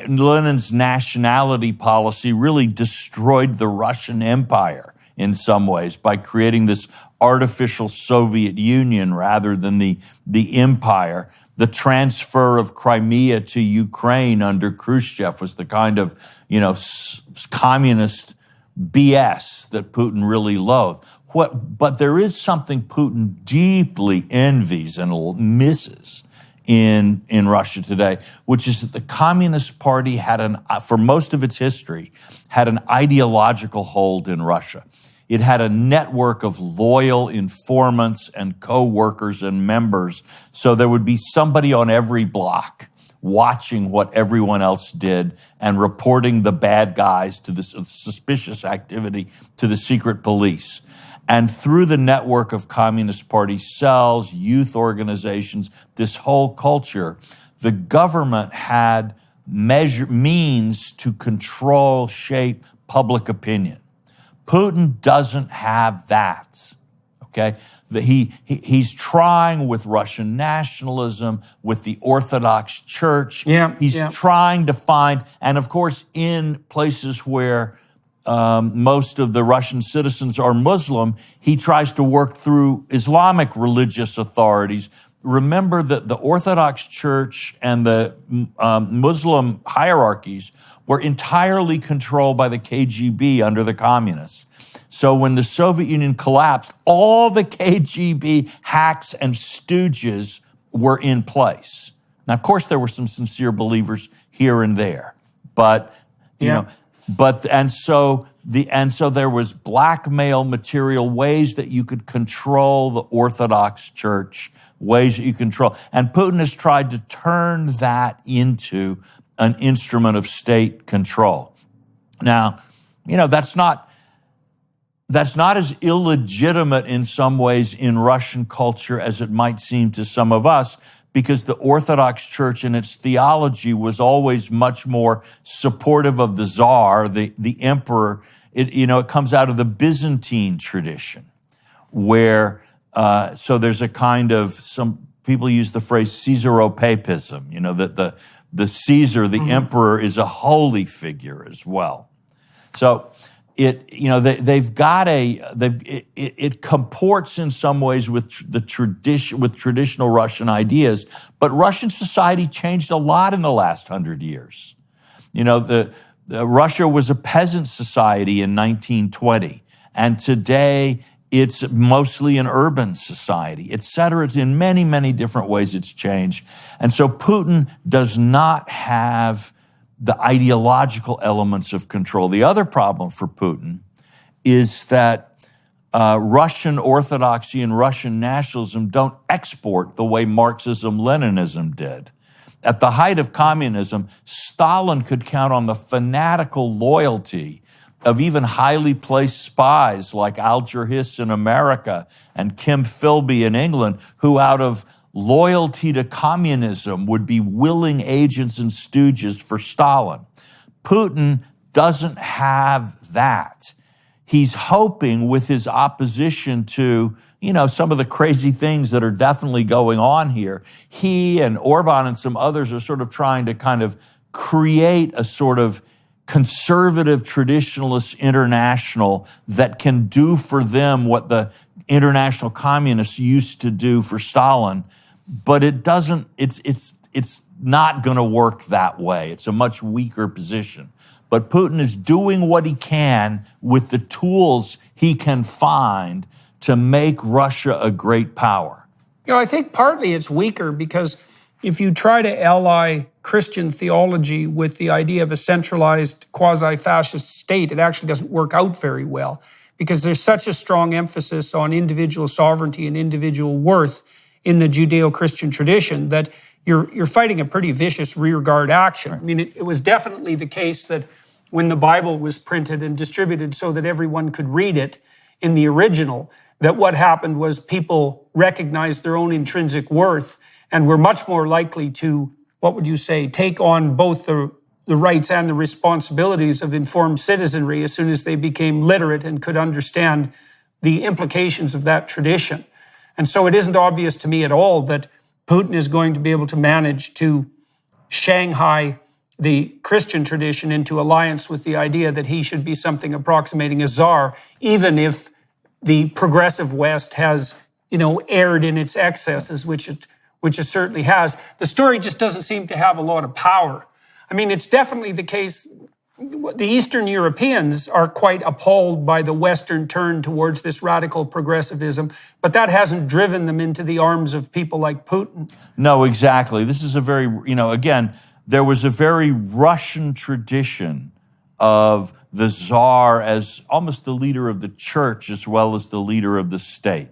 Lenin's nationality policy really destroyed the Russian Empire in some ways by creating this artificial Soviet Union rather than the empire. The transfer of Crimea to Ukraine under Khrushchev was the kind of, communist BS that Putin really loathed. But there is something Putin deeply envies and misses in Russia today, which is that the Communist Party for most of its history, had an ideological hold in Russia. It had a network of loyal informants and co-workers and members, so there would be somebody on every block watching what everyone else did and reporting the bad guys to the suspicious activity to the secret police. And through the network of Communist Party cells, youth organizations, this whole culture, the government had means to control, shape public opinion. Putin doesn't have that, okay? He's trying with Russian nationalism, with the Orthodox Church. He's trying to find, and of course, in places where most of the Russian citizens are Muslim, he tries to work through Islamic religious authorities. Remember that the Orthodox Church and the Muslim hierarchies were entirely controlled by the KGB under the communists. So when the Soviet Union collapsed, all the KGB hacks and stooges were in place. Now, of course, there were some sincere believers here and there, but so there was blackmail material, ways that you could control the Orthodox Church, ways that you control. And Putin has tried to turn that into an instrument of state control. Now, that's not as illegitimate in some ways in Russian culture as it might seem to some of us, because the Orthodox Church and its theology was always much more supportive of the Tsar, the emperor. It comes out of the Byzantine tradition, where so there's a kind of, some people use the phrase Caesaropapism, that the Caesar, the emperor, is a holy figure as well. So it comports in some ways with the tradition, with traditional Russian ideas, but Russian society changed a lot in the last 100 years. Russia was a peasant society in 1920, and today it's mostly an urban society, et cetera. It's in many, many different ways it's changed. And so Putin does not have the ideological elements of control. The other problem for Putin is that Russian orthodoxy and Russian nationalism don't export the way Marxism-Leninism did. At the height of communism, Stalin could count on the fanatical loyalty of even highly placed spies like Alger Hiss in America and Kim Philby in England, who out of loyalty to communism would be willing agents and stooges for Stalin. Putin doesn't have that. He's hoping with his opposition to, some of the crazy things that are definitely going on here, he and Orban and some others are sort of trying to kind of create a sort of conservative traditionalist international that can do for them what the international communists used to do for Stalin, but it doesn't, it's not going to work that way. It's a much weaker position. But Putin is doing what he can with the tools he can find to make Russia a great power. I think partly it's weaker because if you try to ally Christian theology with the idea of a centralized quasi-fascist state, it actually doesn't work out very well because there's such a strong emphasis on individual sovereignty and individual worth in the Judeo-Christian tradition that you're fighting a pretty vicious rearguard action. I mean, it was definitely the case that when the Bible was printed and distributed so that everyone could read it in the original, that what happened was people recognized their own intrinsic worth and were much more likely to, what would you say, take on both the rights and the responsibilities of informed citizenry as soon as they became literate and could understand the implications of that tradition. And so it isn't obvious to me at all that Putin is going to be able to manage to Shanghai the Christian tradition into alliance with the idea that he should be something approximating a czar, even if the progressive West has, erred in its excesses, which it certainly has. The story just doesn't seem to have a lot of power. I mean, it's definitely the case. The Eastern Europeans are quite appalled by the Western turn towards this radical progressivism, but that hasn't driven them into the arms of people like Putin. No, exactly. This is a very, again, there was a very Russian tradition of the czar as almost the leader of the church as well as the leader of the state.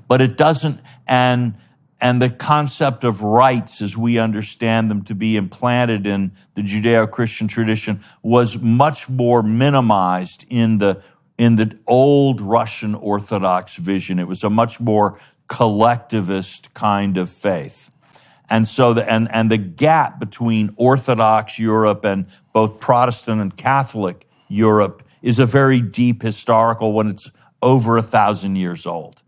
But it doesn't, and the concept of rights as we understand them to be implanted in the Judeo-Christian tradition was much more minimized in the old Russian Orthodox vision. It was a much more collectivist kind of faith. And so the gap between Orthodox Europe and both Protestant and Catholic Europe is a very deep historical one. It's over 1,000 years old.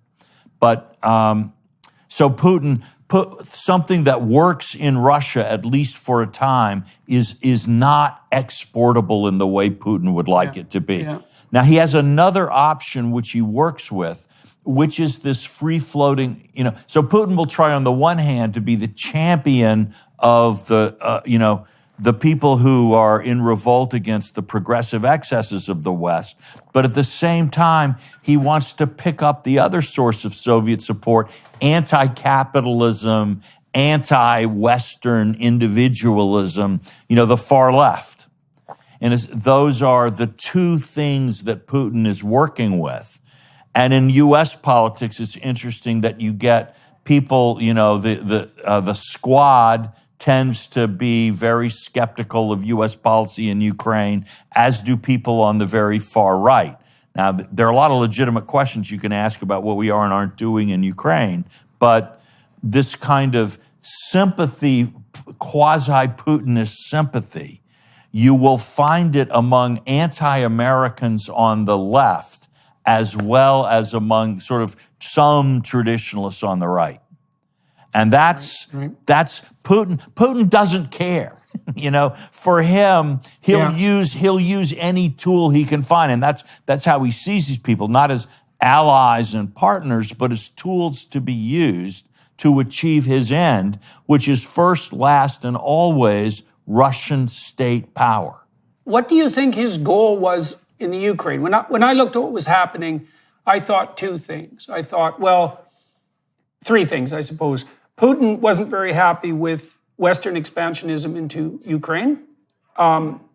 But so Putin put something that works in Russia, at least for a time, is not exportable in the way Putin would like it to be. Yeah. Now, he has another option which he works with, which is this free-floating, So Putin will try on the one hand to be the champion of the people who are in revolt against the progressive excesses of the West. But at the same time, he wants to pick up the other source of Soviet support, anti-capitalism, anti-Western individualism, the far left. And those are the two things that Putin is working with. And in U.S. politics, it's interesting that you get people, the squad tends to be very skeptical of U.S. policy in Ukraine, as do people on the very far right. Now, there are a lot of legitimate questions you can ask about what we are and aren't doing in Ukraine, but this kind of sympathy, quasi-Putinist sympathy, you will find it among anti-Americans on the left, as well as among sort of some traditionalists on the right. And that's Putin. Putin doesn't care. For him, he'll use any tool he can find. And that's how he sees these people, not as allies and partners, but as tools to be used to achieve his end, which is first, last, and always Russian state power. What do you think his goal was in the Ukraine? When I looked at what was happening, I thought two things. I thought, three things, I suppose. Putin wasn't very happy with Western expansionism into Ukraine.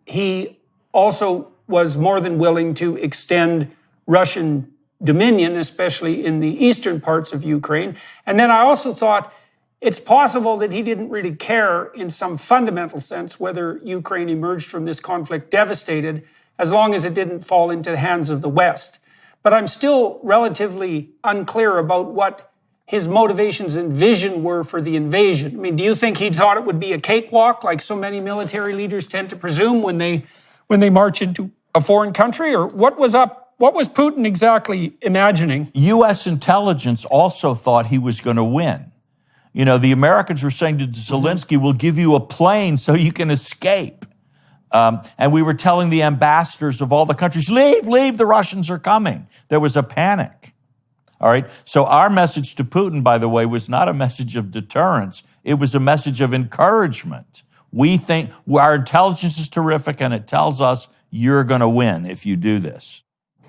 He also was more than willing to extend Russian dominion, especially in the eastern parts of Ukraine. And then I also thought it's possible that he didn't really care in some fundamental sense whether Ukraine emerged from this conflict devastated, as long as it didn't fall into the hands of the West. But I'm still relatively unclear about what his motivations and vision were for the invasion. I mean, do you think he thought it would be a cakewalk, like so many military leaders tend to presume when they march into a foreign country? Or what was Putin exactly imagining? U.S. intelligence also thought he was going to win. The Americans were saying to Zelensky, we'll give you a plane so you can escape. And we were telling the ambassadors of all the countries, leave, the Russians are coming. There was a panic. All right. So our message to Putin, by the way, was not a message of deterrence. It was a message of encouragement. We think our intelligence is terrific, and it tells us you're going to win if you do this.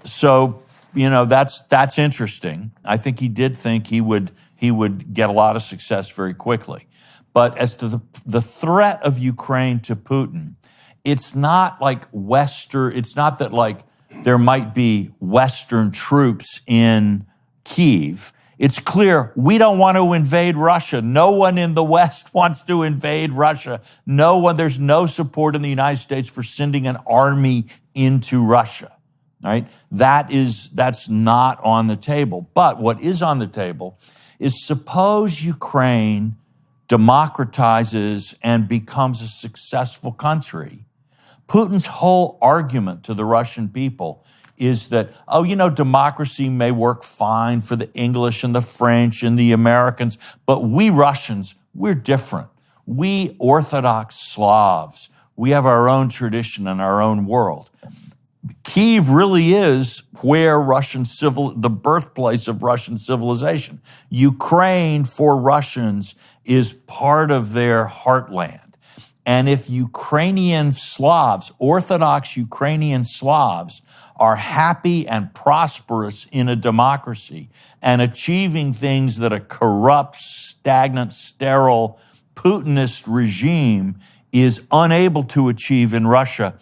So, that's interesting. I think he did think he would get a lot of success very quickly. But as to the threat of Ukraine to Putin, it's not like it's not that like there might be Western troops in Kyiv. It's clear we don't want to invade Russia. No one in the West wants to invade Russia. There's no support in the United States for sending an army into Russia. Right? That's not on the table. But what is on the table is suppose Ukraine democratizes and becomes a successful country. Putin's whole argument to the Russian people is that, democracy may work fine for the English and the French and the Americans, but we Russians, we're different. We Orthodox Slavs, we have our own tradition and our own world. Kyiv really is where the birthplace of Russian civilization. Ukraine, for Russians, is part of their heartland. And if Ukrainian Slavs, Orthodox Ukrainian Slavs, are happy and prosperous in a democracy and achieving things that a corrupt, stagnant, sterile, Putinist regime is unable to achieve in Russia,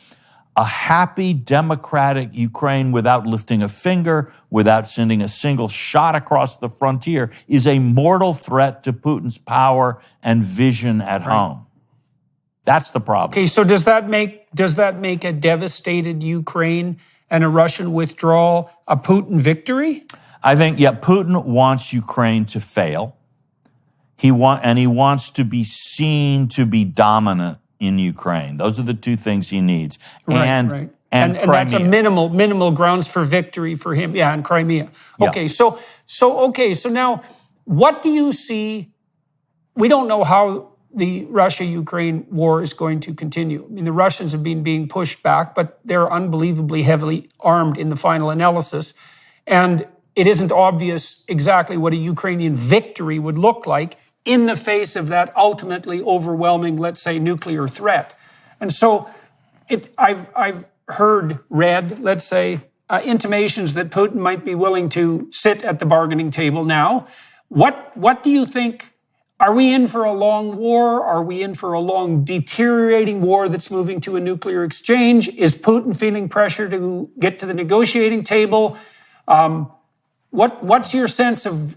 a happy, democratic Ukraine without lifting a finger, without sending a single shot across the frontier, is a mortal threat to Putin's power and vision at home. That's the problem. Okay, so does that make a devastated Ukraine and a Russian withdrawal a Putin victory? I think, Putin wants Ukraine to fail. He wants to be seen to be dominant in Ukraine. Those are the two things he needs. Right. And that's a minimal grounds for victory for him. Yeah, and Crimea. Okay, yeah. So now what do you see? We don't know how the Russia-Ukraine war is going to continue. I mean, the Russians have been being pushed back, but they're unbelievably heavily armed in the final analysis. And it isn't obvious exactly what a Ukrainian victory would look like in the face of that ultimately overwhelming, let's say, nuclear threat. And so I've read, let's say, intimations that Putin might be willing to sit at the bargaining table now. What do you think? Are we in for a long war? Are we in for a long deteriorating war that's moving to a nuclear exchange? Is Putin feeling pressure to get to the negotiating table? What's your sense of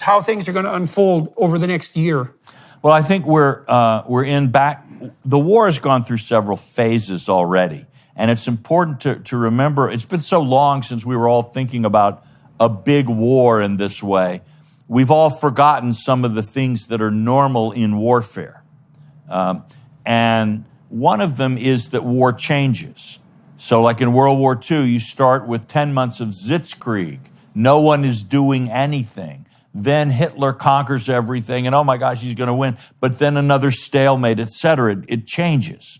how things are going to unfold over the next year? Well, I think the war has gone through several phases already. And it's important to remember, it's been so long since we were all thinking about a big war in this way. We've all forgotten some of the things that are normal in warfare. And one of them is that war changes. So like in World War II, you start with 10 months of Sitzkrieg. No one is doing anything. Then Hitler conquers everything, and oh my gosh, he's going to win. But then another stalemate, etc. It changes.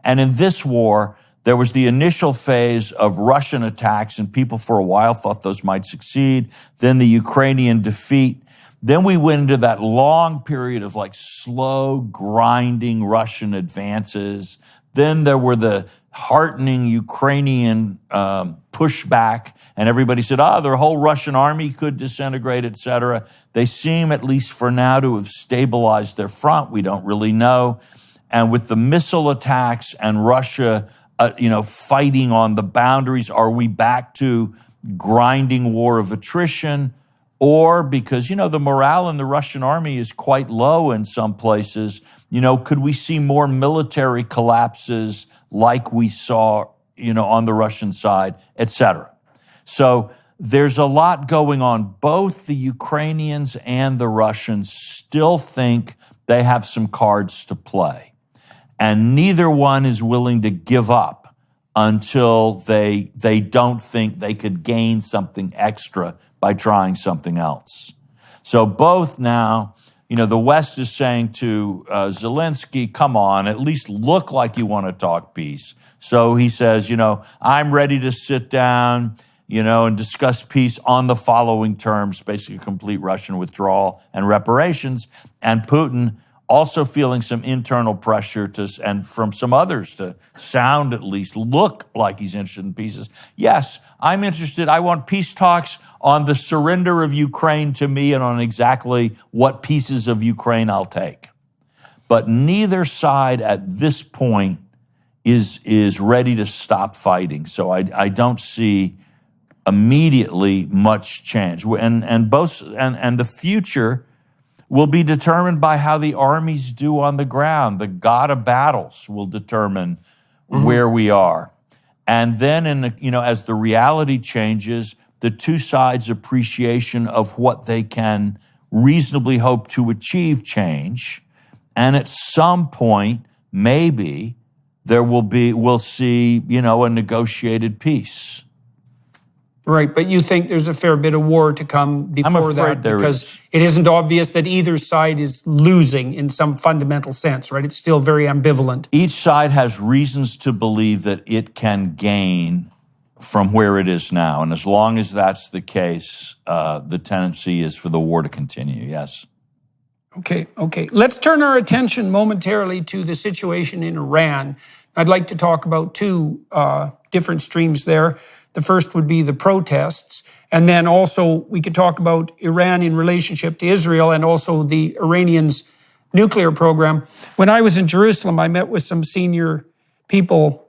And in this war, there was the initial phase of Russian attacks, and people for a while thought those might succeed. Then the Ukrainian defeat. Then we went into that long period of like slow, grinding Russian advances. Then there were the heartening Ukrainian pushback, and everybody said, the whole Russian army could disintegrate, etc. They seem, at least for now, to have stabilized their front. We don't really know. And with the missile attacks and Russia fighting on the boundaries, are we back to grinding war of attrition? Or because, the morale in the Russian army is quite low in some places, could we see more military collapses like we saw, on the Russian side, et cetera? So there's a lot going on. Both the Ukrainians and the Russians still think they have some cards to play. And neither one is willing to give up until they don't think they could gain something extra by trying something else. So both now the West is saying to Zelensky, come on, at least look like you want to talk peace. So he says, I'm ready to sit down, and discuss peace on the following terms, basically complete Russian withdrawal and reparations. And Putin also feeling some internal pressure and from some others to sound, at least look like he's interested in peace. Yes, I'm interested. I want peace talks on the surrender of Ukraine to me and on exactly what pieces of Ukraine I'll take. But neither side at this point is ready to stop fighting. So I don't see immediately much change. And the future will be determined by how the armies do on the ground. The god of battles will determine where we are. And then as the reality changes, the two sides' appreciation of what they can reasonably hope to achieve change. And at some point, maybe we'll see, a negotiated peace. Right, but you think there's a fair bit of war to come before that, because it isn't obvious that either side is losing in some fundamental sense, right? It's still very ambivalent. Each side has reasons to believe that it can gain from where it is now, and as long as that's the case, the tendency is for the war to continue, yes. Okay. Let's turn our attention momentarily to the situation in Iran. I'd like to talk about two different streams there. The first would be the protests. And then also we could talk about Iran in relationship to Israel and also the Iranians' nuclear program. When I was in Jerusalem, I met with some senior people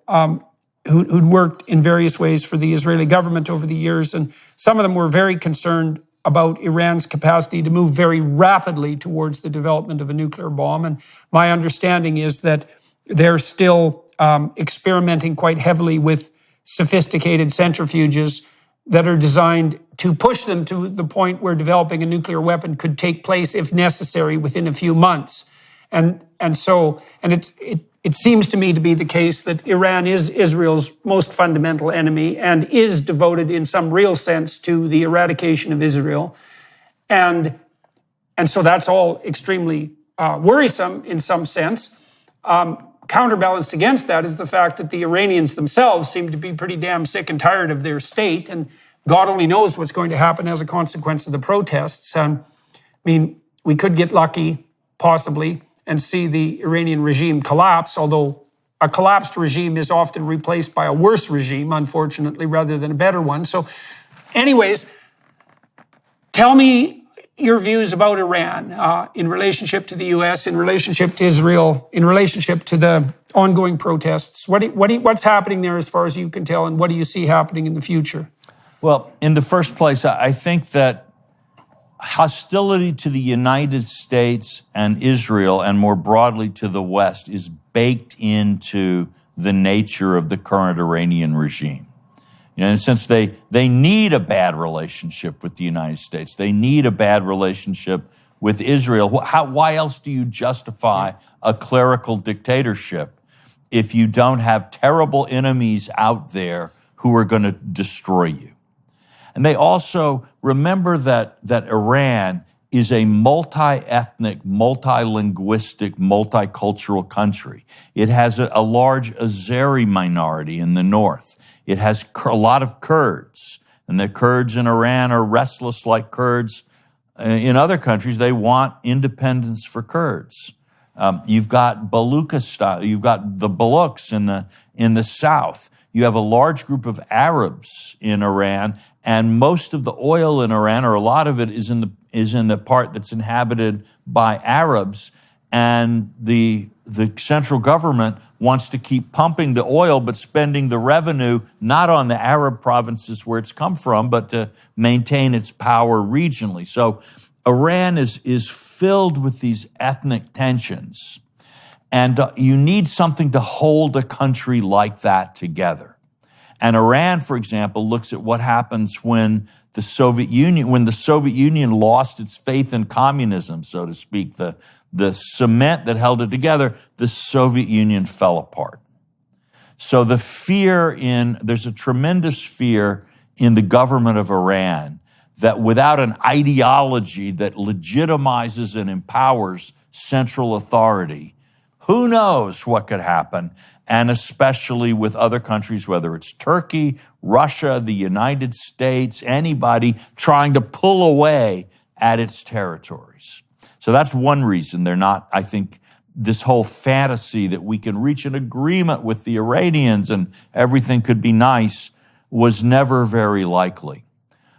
who'd worked in various ways for the Israeli government over the years. And some of them were very concerned about Iran's capacity to move very rapidly towards the development of a nuclear bomb. And my understanding is that they're still experimenting quite heavily with sophisticated centrifuges that are designed to push them to the point where developing a nuclear weapon could take place, if necessary, within a few months. And it seems to me to be the case that Iran is Israel's most fundamental enemy and is devoted in some real sense to the eradication of Israel. And so that's all extremely worrisome in some sense. Counterbalanced against that is the fact that the Iranians themselves seem to be pretty damn sick and tired of their state, and God only knows what's going to happen as a consequence of the protests. We could get lucky, possibly, and see the Iranian regime collapse, although a collapsed regime is often replaced by a worse regime, unfortunately, rather than a better one. So anyways, tell me your views about Iran in relationship to the U.S., in relationship to Israel, in relationship to the ongoing protests. What's happening there as far as you can tell, and what do you see happening in the future? Well, in the first place, I think that hostility to the United States and Israel, and more broadly to the West, is baked into the nature of the current Iranian regime. In a sense, they need a bad relationship with the United States. They need a bad relationship with Israel. Why else do you justify a clerical dictatorship if you don't have terrible enemies out there who are going to destroy you? And they also remember that Iran is a multi-ethnic, multi-linguistic, multicultural country. It has a large Azeri minority in the north. It has a lot of Kurds, and the Kurds in Iran are restless like Kurds in other countries. They want independence for Kurds. You've got Baluchistan, you've got the Baluchs in the south. You have a large group of Arabs in Iran, and most of the oil in Iran, or a lot of it, is in the part that's inhabited by Arabs, and the central government wants to keep pumping the oil, but spending the revenue not on the Arab provinces where it's come from, but to maintain its power regionally. So Iran is filled with these ethnic tensions, and you need something to hold a country like that together. And Iran, for example, looks at what happens when the Soviet Union lost its faith in communism, so to speak, the cement that held it together, the Soviet Union fell apart. So there's a tremendous fear in the government of Iran that without an ideology that legitimizes and empowers central authority, who knows what could happen, and especially with other countries, whether it's Turkey, Russia, the United States, anybody trying to pull away at its territories. So that's one reason they're not, I think, this whole fantasy that we can reach an agreement with the Iranians and everything could be nice was never very likely.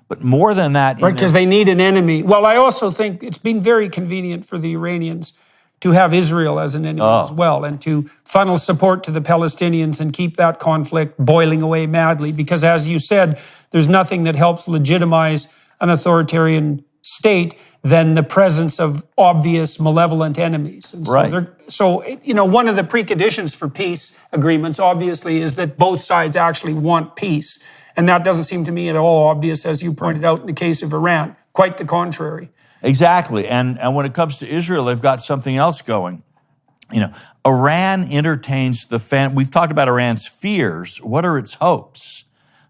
But more than that... Right, because they need an enemy. Well, I also think it's been very convenient for the Iranians to have Israel as an enemy as well, and to funnel support to the Palestinians and keep that conflict boiling away madly. Because as you said, there's nothing that helps legitimize an authoritarian state than the presence of obvious malevolent enemies. And so, one of the preconditions for peace agreements, obviously, is that both sides actually want peace. And that doesn't seem to me at all obvious, as you pointed out in the case of Iran. Quite the contrary. Exactly. And when it comes to Israel, they've got something else going. Iran entertains we've talked about Iran's fears. What are its hopes?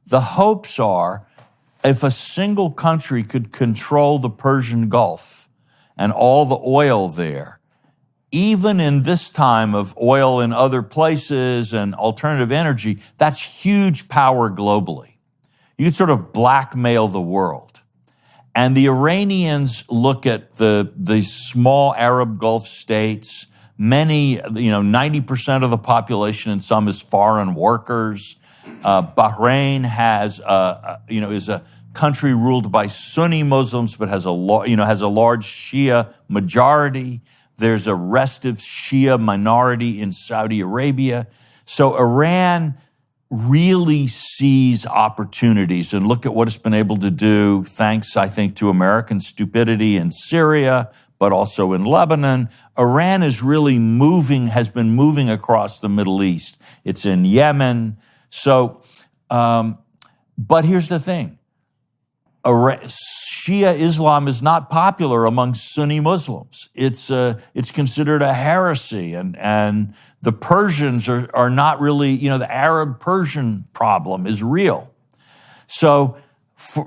The hopes are, if a single country could control the Persian Gulf and all the oil there, even in this time of oil in other places and alternative energy, that's huge power globally. You could sort of blackmail the world. And the Iranians look at the small Arab Gulf states, many, 90% of the population in some is foreign workers. Bahrain has, is a country ruled by Sunni Muslims, but has a large Shia majority. There's a restive Shia minority in Saudi Arabia. So Iran really sees opportunities, and look at what it's been able to do, thanks, I think, to American stupidity in Syria, but also in Lebanon. Iran is really has been moving across the Middle East. It's in Yemen. So, but here's the thing. Shia Islam is not popular among Sunni Muslims. It's considered a heresy, and the Persians are not really, the Arab-Persian problem is real. So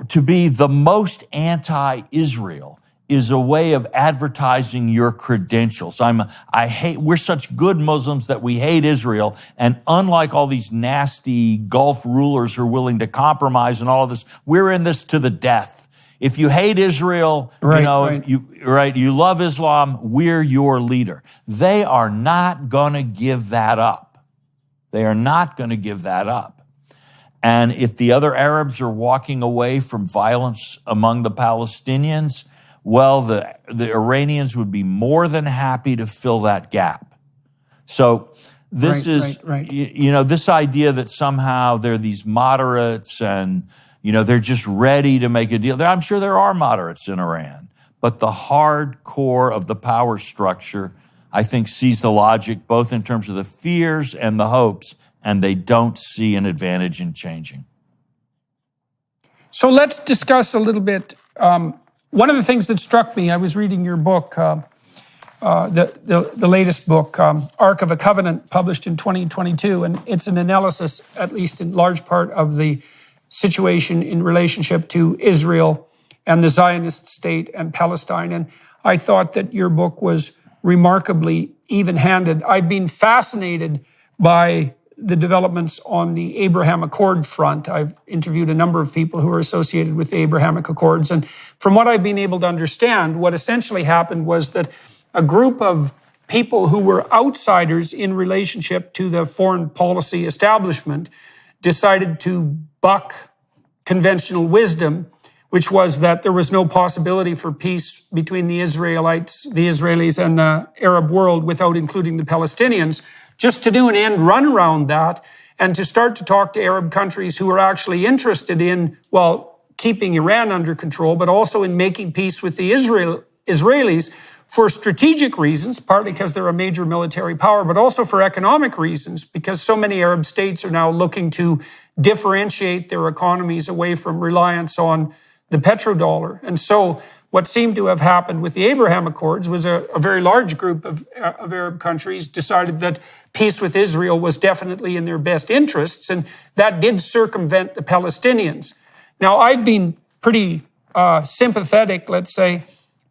to be the most anti-Israel is a way of advertising your credentials. We're such good Muslims that we hate Israel, and unlike all these nasty Gulf rulers who are willing to compromise and all of this, we're in this to the death. If you hate Israel, you love Islam, we're your leader. They are not going to give that up. They are not going to give that up. And if the other Arabs are walking away from violence among the Palestinians, well, the Iranians would be more than happy to fill that gap. So this this idea that somehow they're these moderates and they're just ready to make a deal. I'm sure there are moderates in Iran, but the hard core of the power structure, I think, sees the logic both in terms of the fears and the hopes, and they don't see an advantage in changing. So let's discuss a little bit. One of the things that struck me, I was reading your book, the latest book, Ark of a Covenant, published in 2022, and it's an analysis, at least in large part, of the situation in relationship to Israel and the Zionist state and Palestine. And I thought that your book was remarkably even-handed. I've been fascinated by the developments on the Abraham Accord front. I've interviewed a number of people who are associated with the Abrahamic Accords. And from what I've been able to understand, what essentially happened was that a group of people who were outsiders in relationship to the foreign policy establishment decided to buck conventional wisdom, which was that there was no possibility for peace between the Israelis and the Arab world without including the Palestinians, just to do an end run around that and to start to talk to Arab countries who are actually interested in, keeping Iran under control, but also in making peace with the Israelis for strategic reasons, partly because they're a major military power, but also for economic reasons, because so many Arab states are now looking to differentiate their economies away from reliance on the petrodollar. And so what seemed to have happened with the Abraham Accords was a very large group of Arab countries decided that peace with Israel was definitely in their best interests, and that did circumvent the Palestinians. Now, I've been pretty sympathetic, let's say,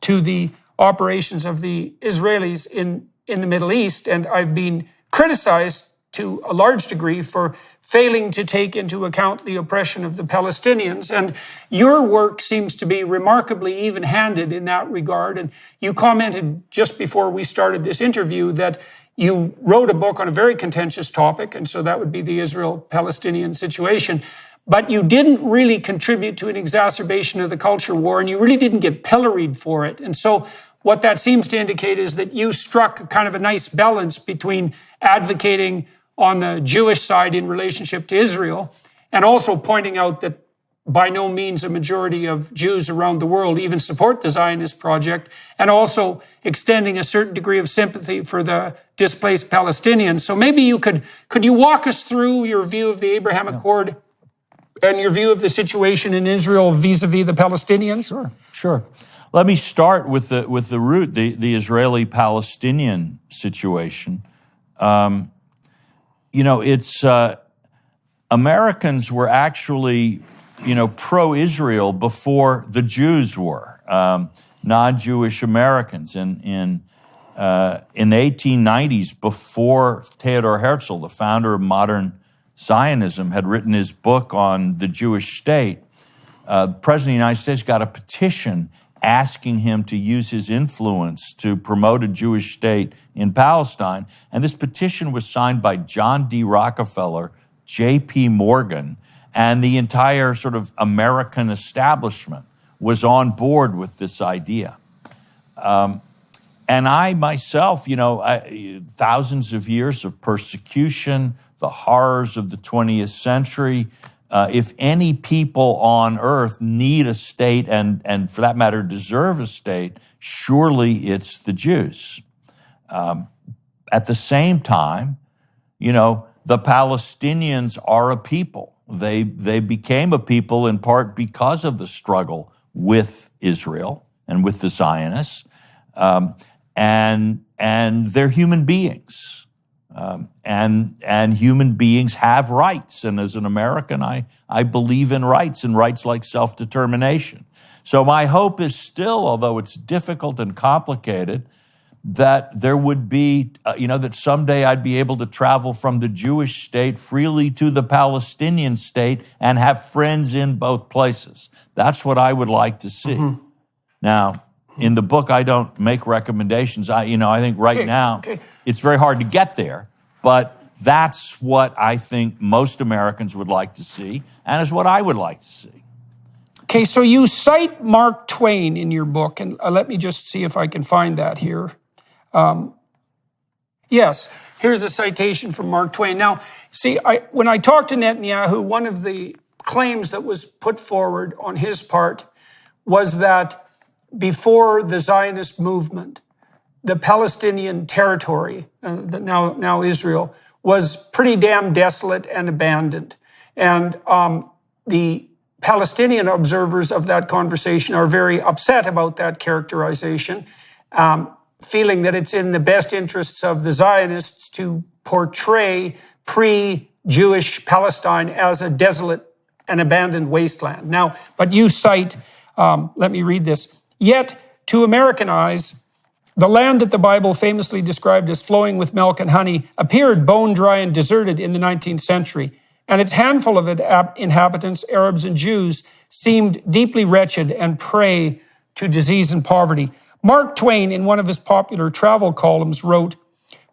to the operations of the Israelis in the Middle East, and I've been criticized to a large degree for failing to take into account the oppression of the Palestinians. And your work seems to be remarkably even-handed in that regard. And you commented just before we started this interview that you wrote a book on a very contentious topic, and so that would be the Israel-Palestinian situation. But you didn't really contribute to an exacerbation of the culture war, and you really didn't get pilloried for it. And so what that seems to indicate is that you struck kind of a nice balance between advocating on the Jewish side in relationship to Israel, and also pointing out that by no means a majority of Jews around the world even support the Zionist project, and also extending a certain degree of sympathy for the displaced Palestinians. So maybe you could you walk us through your view of the Abraham Accord and your view of the situation in Israel vis-a-vis the Palestinians? Sure. Let me start with the root, the Israeli-Palestinian situation. It's Americans were actually, pro-Israel before the Jews were, non-Jewish Americans. In the 1890s, before Theodor Herzl, the founder of modern Zionism, had written his book on the Jewish state, the President of the United States got a petition asking him to use his influence to promote a Jewish state in Palestine. And this petition was signed by John D. Rockefeller, J.P. Morgan, and the entire sort of American establishment was on board with this idea. And I myself, thousands of years of persecution, the horrors of the 20th century, if any people on earth need a state and for that matter deserve a state, surely it's the Jews. At the same time, the Palestinians are a people. They became a people in part because of the struggle with Israel and with the Zionists, and they're human beings. And human beings have rights. And as an American, I believe in rights and rights like self-determination. So my hope is still, although it's difficult and complicated, that there would be, that someday I'd be able to travel from the Jewish state freely to the Palestinian state and have friends in both places. That's what I would like to see. Mm-hmm. Now, in the book, I don't make recommendations. I think right now it's very hard to get there, but that's what I think most Americans would like to see, and is what I would like to see. Okay, so you cite Mark Twain in your book, and let me just see if I can find that here. Yes, here's a citation from Mark Twain. Now, see, when I talked to Netanyahu, one of the claims that was put forward on his part was that before the Zionist movement, the Palestinian territory, now Israel, was pretty damn desolate and abandoned. And the Palestinian observers of that conversation are very upset about that characterization, feeling that it's in the best interests of the Zionists to portray pre-Jewish Palestine as a desolate and abandoned wasteland. Now, but you cite, let me read this. Yet, to American eyes, the land that the Bible famously described as flowing with milk and honey appeared bone dry and deserted in the 19th century, and its handful of inhabitants, Arabs and Jews, seemed deeply wretched and prey to disease and poverty. Mark Twain, in one of his popular travel columns, wrote,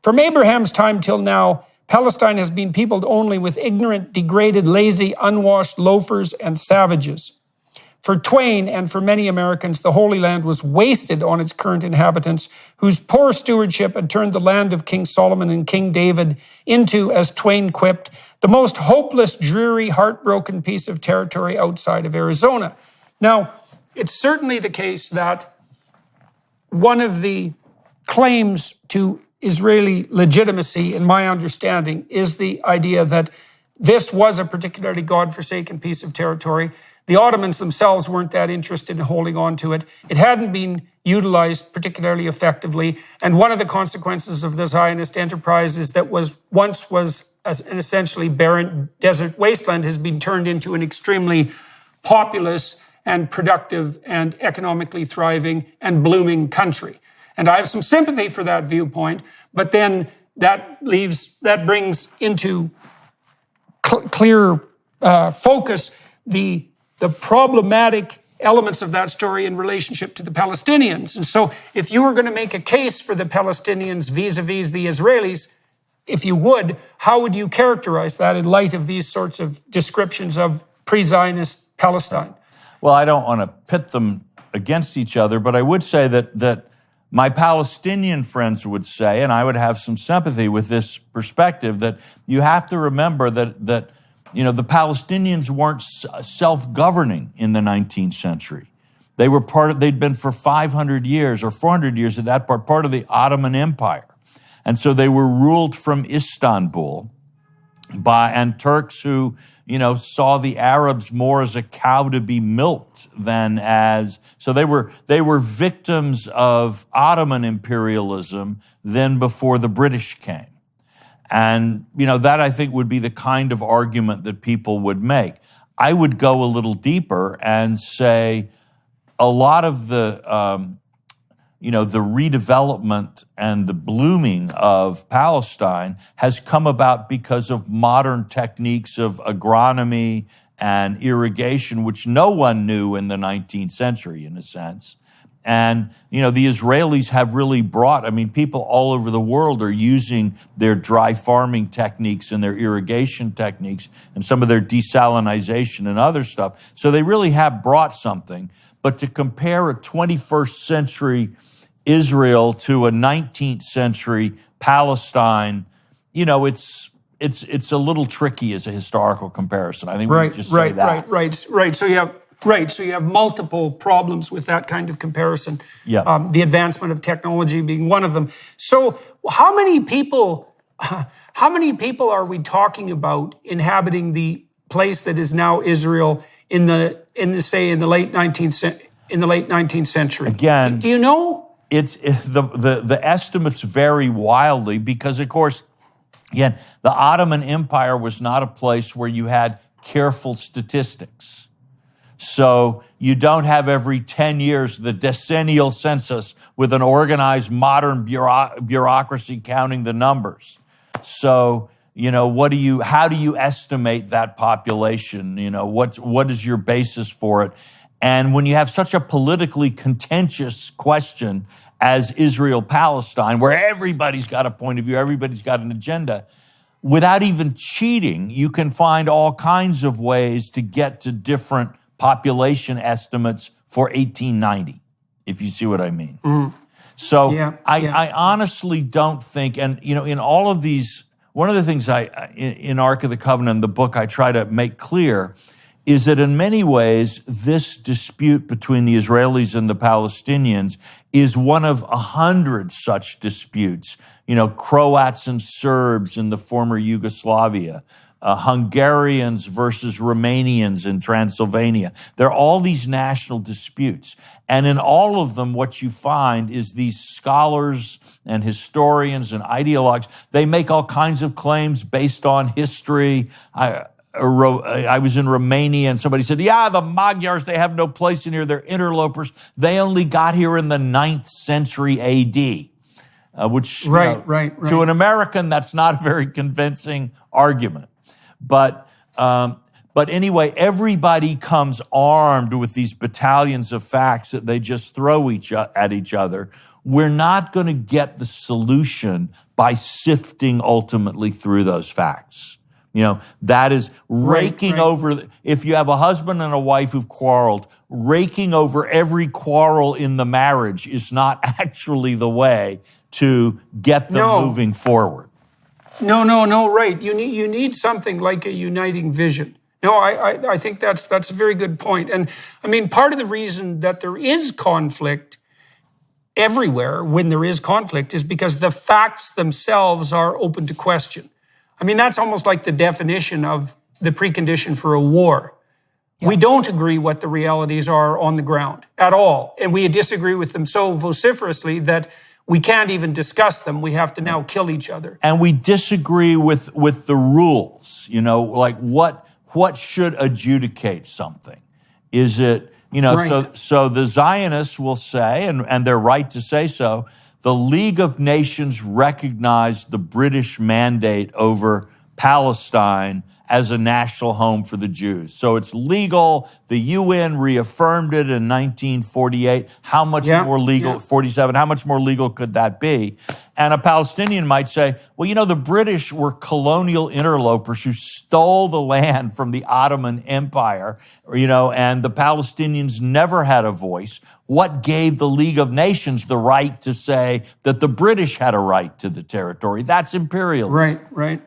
"From Abraham's time till now, Palestine has been peopled only with ignorant, degraded, lazy, unwashed loafers and savages. For Twain and for many Americans, the Holy Land was wasted on its current inhabitants, whose poor stewardship had turned the land of King Solomon and King David into, as Twain quipped, the most hopeless, dreary, heartbroken piece of territory outside of Arizona." Now, it's certainly the case that one of the claims to Israeli legitimacy, in my understanding, is the idea that this was a particularly God-forsaken piece of territory. The Ottomans themselves weren't that interested in holding on to it. It hadn't been utilized particularly effectively. And one of the consequences of the Zionist enterprise is that once was an essentially barren desert wasteland has been turned into an extremely populous and productive and economically thriving and blooming country. And I have some sympathy for that viewpoint, but then that brings into clear focus the problematic elements of that story in relationship to the Palestinians. And so if you were going to make a case for the Palestinians vis-a-vis the Israelis, if you would, how would you characterize that in light of these sorts of descriptions of pre-Zionist Palestine? Well, I don't want to pit them against each other, but I would say that my Palestinian friends would say, and I would have some sympathy with this perspective, that you have to remember that the Palestinians weren't self-governing in the 19th century. They were they'd been for 500 years or 400 years at that part of the Ottoman Empire. And so they were ruled from Istanbul and Turks who, saw the Arabs more as a cow to be milked than so they were victims of Ottoman imperialism then before the British came. And, that I think would be the kind of argument that people would make. I would go a little deeper and say a lot of the redevelopment and the blooming of Palestine has come about because of modern techniques of agronomy and irrigation, which no one knew in the 19th century, in a sense. And, the Israelis have really people all over the world are using their dry farming techniques and their irrigation techniques and some of their desalinization and other stuff. So they really have brought something. But to compare a 21st century Israel to a 19th century Palestine, it's a little tricky as a historical comparison. I think we can just say that. Right. So you have multiple problems with that kind of comparison. Yeah. The advancement of technology being one of them. So how many people are we talking about inhabiting the place that is now Israel in the late 19th century? Again, do you know? The estimates vary wildly because, of course, again, the Ottoman Empire was not a place where you had careful statistics. So you don't have every 10 years the decennial census with an organized modern bureaucracy counting the numbers. So, how do you estimate that population? What is your basis for it? And when you have such a politically contentious question as Israel-Palestine, where everybody's got a point of view, everybody's got an agenda, without even cheating, you can find all kinds of ways to get to different population estimates for 1890, if you see what I mean. Mm. So I honestly don't think, and in all of these, one of the things in Ark of the Covenant, the book, I try to make clear is that in many ways, this dispute between the Israelis and the Palestinians is one of 100 such disputes. Croats and Serbs in the former Yugoslavia, Hungarians versus Romanians in Transylvania. There are all these national disputes. And in all of them, what you find is these scholars and historians and ideologues, they make all kinds of claims based on history. I was in Romania and somebody said, the Magyars, they have no place in here. They're interlopers. They only got here in the 9th century AD, which to an American, that's not a very convincing argument. But anyway, everybody comes armed with these battalions of facts that they just throw at each other. We're not going to get the solution by sifting ultimately through those facts. That is raking over, if you have a husband and a wife who've quarreled, raking over every quarrel in the marriage is not actually the way to get them moving forward. No, right. You need something like a uniting vision. No, I think that's a very good point. And part of the reason that there is conflict everywhere when there is conflict is because the facts themselves are open to question. That's almost like the definition of the precondition for a war. Yeah. We don't agree what the realities are on the ground at all. And we disagree with them so vociferously that we can't even discuss them. We have to now kill each other. And we disagree with the rules, like what should adjudicate something? Is it Right. So the Zionists will say, and they're right to say so, the League of Nations recognized the British mandate over Palestine as a national home for the Jews. So it's legal. The UN reaffirmed it in 1948. How much more legal, 47, how much more legal could that be? And a Palestinian might say, well, the British were colonial interlopers who stole the land from the Ottoman Empire, and the Palestinians never had a voice. What gave the League of Nations the right to say that the British had a right to the territory? That's imperialism.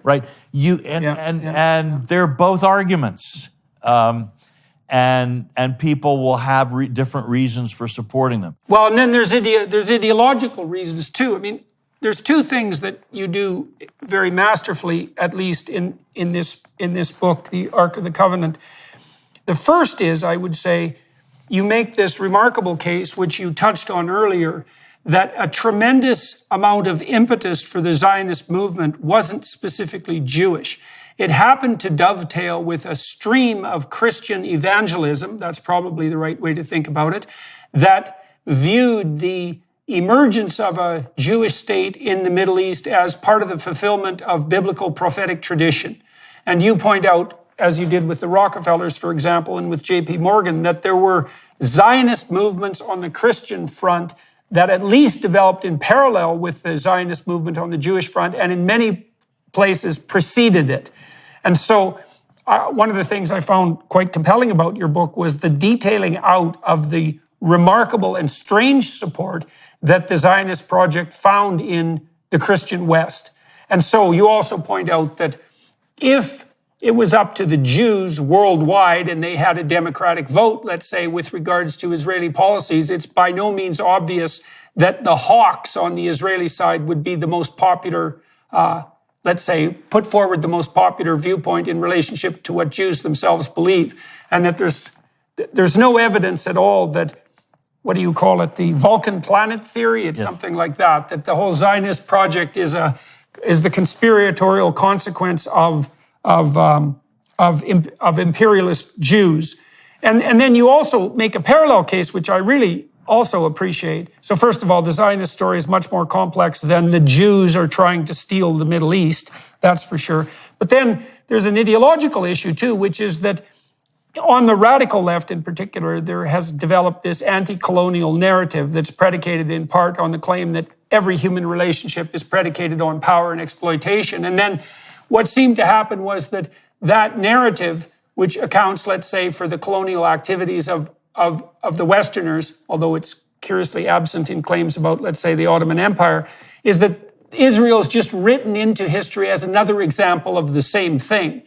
Right. And they're both arguments. And people will have different reasons for supporting them. Well, and then there's ideological reasons too. I mean, there's two things that you do very masterfully, at least in this book, The Ark of the Covenant. The first is, I would say, you make this remarkable case, which you touched on earlier, that a tremendous amount of impetus for the Zionist movement wasn't specifically Jewish. It happened to dovetail with a stream of Christian evangelism, that's probably the right way to think about it, that viewed the emergence of a Jewish state in the Middle East as part of the fulfillment of biblical prophetic tradition. And you point out, as you did with the Rockefellers, for example, and with J.P. Morgan, that there were Zionist movements on the Christian front that at least developed in parallel with the Zionist movement on the Jewish front, and in many places preceded it. And so one of the things I found quite compelling about your book was the detailing out of the remarkable and strange support that the Zionist project found in the Christian West. And so you also point out that if it was up to the Jews worldwide and they had a democratic vote, let's say, with regards to Israeli policies, it's by no means obvious that the hawks on the Israeli side would be the most popular, let's say, put forward the most popular viewpoint in relationship to what Jews themselves believe. And that there's no evidence at all that, what do you call it, the Vulcan planet theory? It's something like that the whole Zionist project is the conspiratorial consequence of imperialist Jews. And then you also make a parallel case, which I really also appreciate. So first of all, the Zionist story is much more complex than the Jews are trying to steal the Middle East, that's for sure. But then there's an ideological issue too, which is that on the radical left in particular, there has developed this anti-colonial narrative that's predicated in part on the claim that every human relationship is predicated on power and exploitation. And then what seemed to happen was that narrative, which accounts, let's say, for the colonial activities of the Westerners, although it's curiously absent in claims about, let's say, the Ottoman Empire, is that Israel is just written into history as another example of the same thing,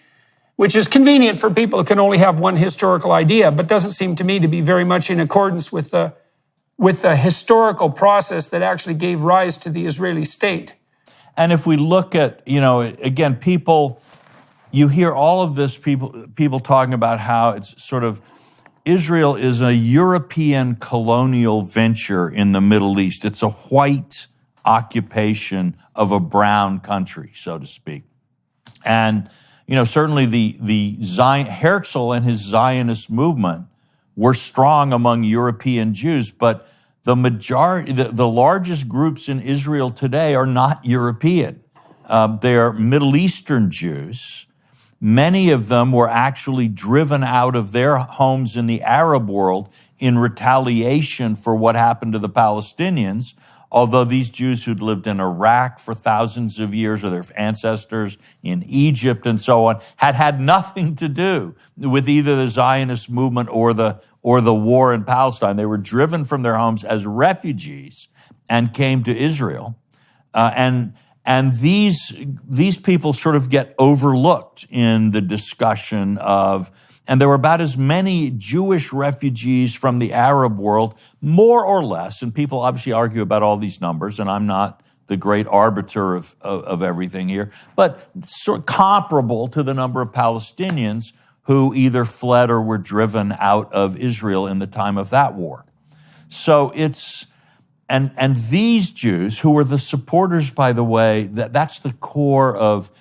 which is convenient for people who can only have one historical idea, but doesn't seem to me to be very much in accordance with the historical process that actually gave rise to the Israeli state. And if we look at, again, you hear all of this, people talking about how it's sort of, Israel is a European colonial venture in the Middle East. It's a white occupation of a brown country, so to speak. And, certainly the Herzl and his Zionist movement were strong among European Jews, but the largest groups in Israel today are not European. They are Middle Eastern Jews. Many of them were actually driven out of their homes in the Arab world in retaliation for what happened to the Palestinians, although these Jews who'd lived in Iraq for thousands of years, or their ancestors in Egypt and so on, had nothing to do with either the Zionist movement or the war in Palestine. They were driven from their homes as refugees and came to Israel. And these people sort of get overlooked in the discussion of, and there were about as many Jewish refugees from the Arab world, more or less, and people obviously argue about all these numbers, and I'm not the great arbiter of everything here, but sort of comparable to the number of Palestinians who either fled or were driven out of Israel in the time of that war. So and these Jews, who were the supporters, by the way, that's the core of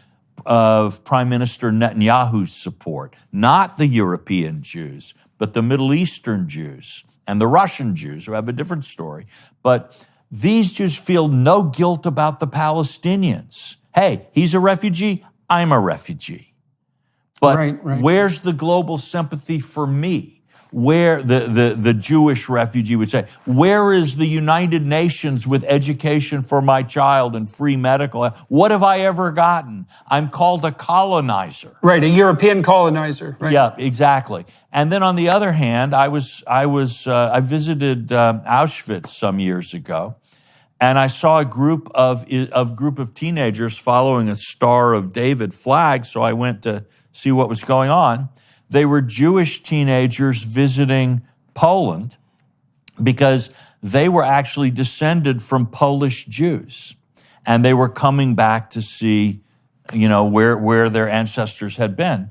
Prime Minister Netanyahu's support, not the European Jews, but the Middle Eastern Jews and the Russian Jews, who have a different story. But these Jews feel no guilt about the Palestinians. Hey, he's a refugee, I'm a refugee. But Right. where's the global sympathy for me? Where the Jewish refugee would say, where is the United Nations with education for my child and free medical? What have I ever gotten? I'm called a colonizer. Right, a European colonizer. Right. Yeah, exactly. And then on the other hand, I visited Auschwitz some years ago, and I saw a group of teenagers following a Star of David flag. So I went to see what was going on. They were Jewish teenagers visiting Poland because they were actually descended from Polish Jews. And they were coming back to see, where their ancestors had been.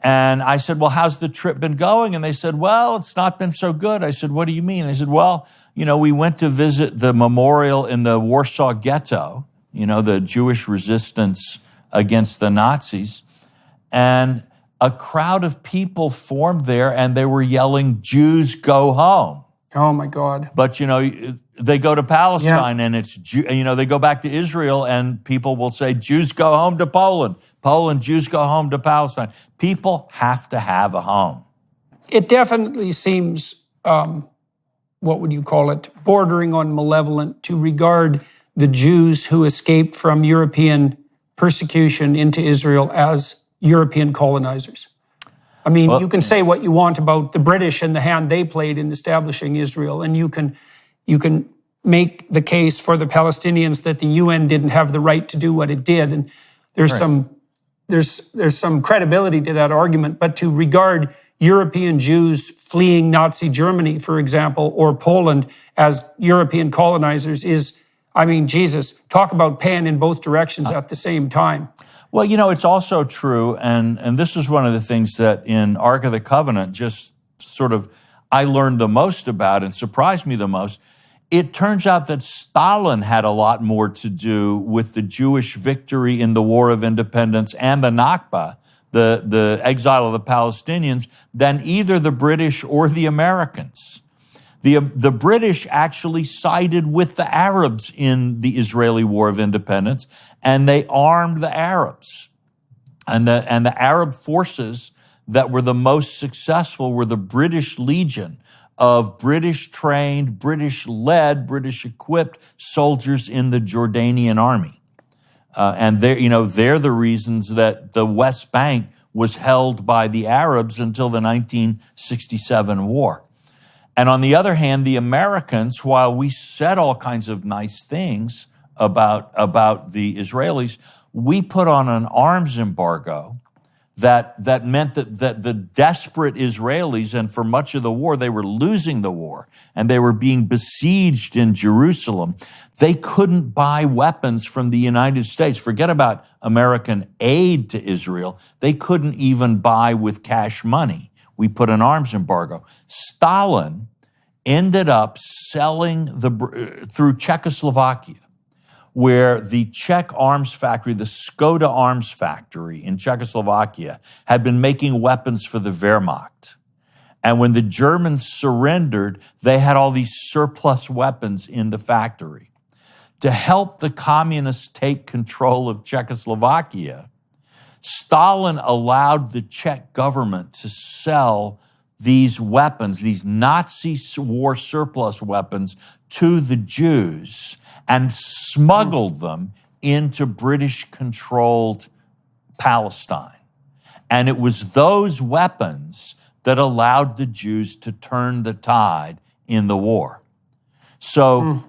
And I said, well, how's the trip been going? And they said, well, it's not been so good. I said, what do you mean? They said, well, we went to visit the memorial in the Warsaw Ghetto, the Jewish resistance against the Nazis. And a crowd of people formed there, and they were yelling, Jews go home. Oh, my God. But, they go to Palestine, and it's, they go back to Israel, and people will say, Jews go home to Poland. Jews go home to Palestine. People have to have a home. It definitely seems, what would you call it, bordering on malevolent to regard the Jews who escaped from European persecution into Israel as European colonizers. I mean, you can say what you want about the British and the hand they played in establishing Israel, and you can make the case for the Palestinians that the UN didn't have the right to do what it did, and there's some credibility to that argument. But to regard European Jews fleeing Nazi Germany, for example, or Poland as European colonizers is, Jesus, talk about paying in both directions at the same time. Well, it's also true, and this is one of the things that in Ark of the Covenant just sort of I learned the most about and surprised me the most. It turns out that Stalin had a lot more to do with the Jewish victory in the War of Independence and the Nakba, the exile of the Palestinians, than either the British or the Americans. The British actually sided with the Arabs in the Israeli War of Independence, and they armed the Arabs. And the Arab forces that were the most successful were the British Legion of British-trained, British-led, British-equipped soldiers in the Jordanian army. And they're the reasons that the West Bank was held by the Arabs until the 1967 war. And on the other hand, the Americans, while we said all kinds of nice things about the Israelis, we put on an arms embargo that meant that the desperate Israelis, and for much of the war, they were losing the war, and they were being besieged in Jerusalem. They couldn't buy weapons from the United States. Forget about American aid to Israel. They couldn't even buy with cash money. We put an arms embargo. Stalin ended up selling through Czechoslovakia, where the Czech arms factory, the Skoda arms factory in Czechoslovakia, had been making weapons for the Wehrmacht. And when the Germans surrendered, they had all these surplus weapons in the factory. To help the communists take control of Czechoslovakia, Stalin allowed the Czech government to sell these weapons, these Nazi war surplus weapons, to the Jews and smuggled them into British-controlled Palestine. And it was those weapons that allowed the Jews to turn the tide in the war. So,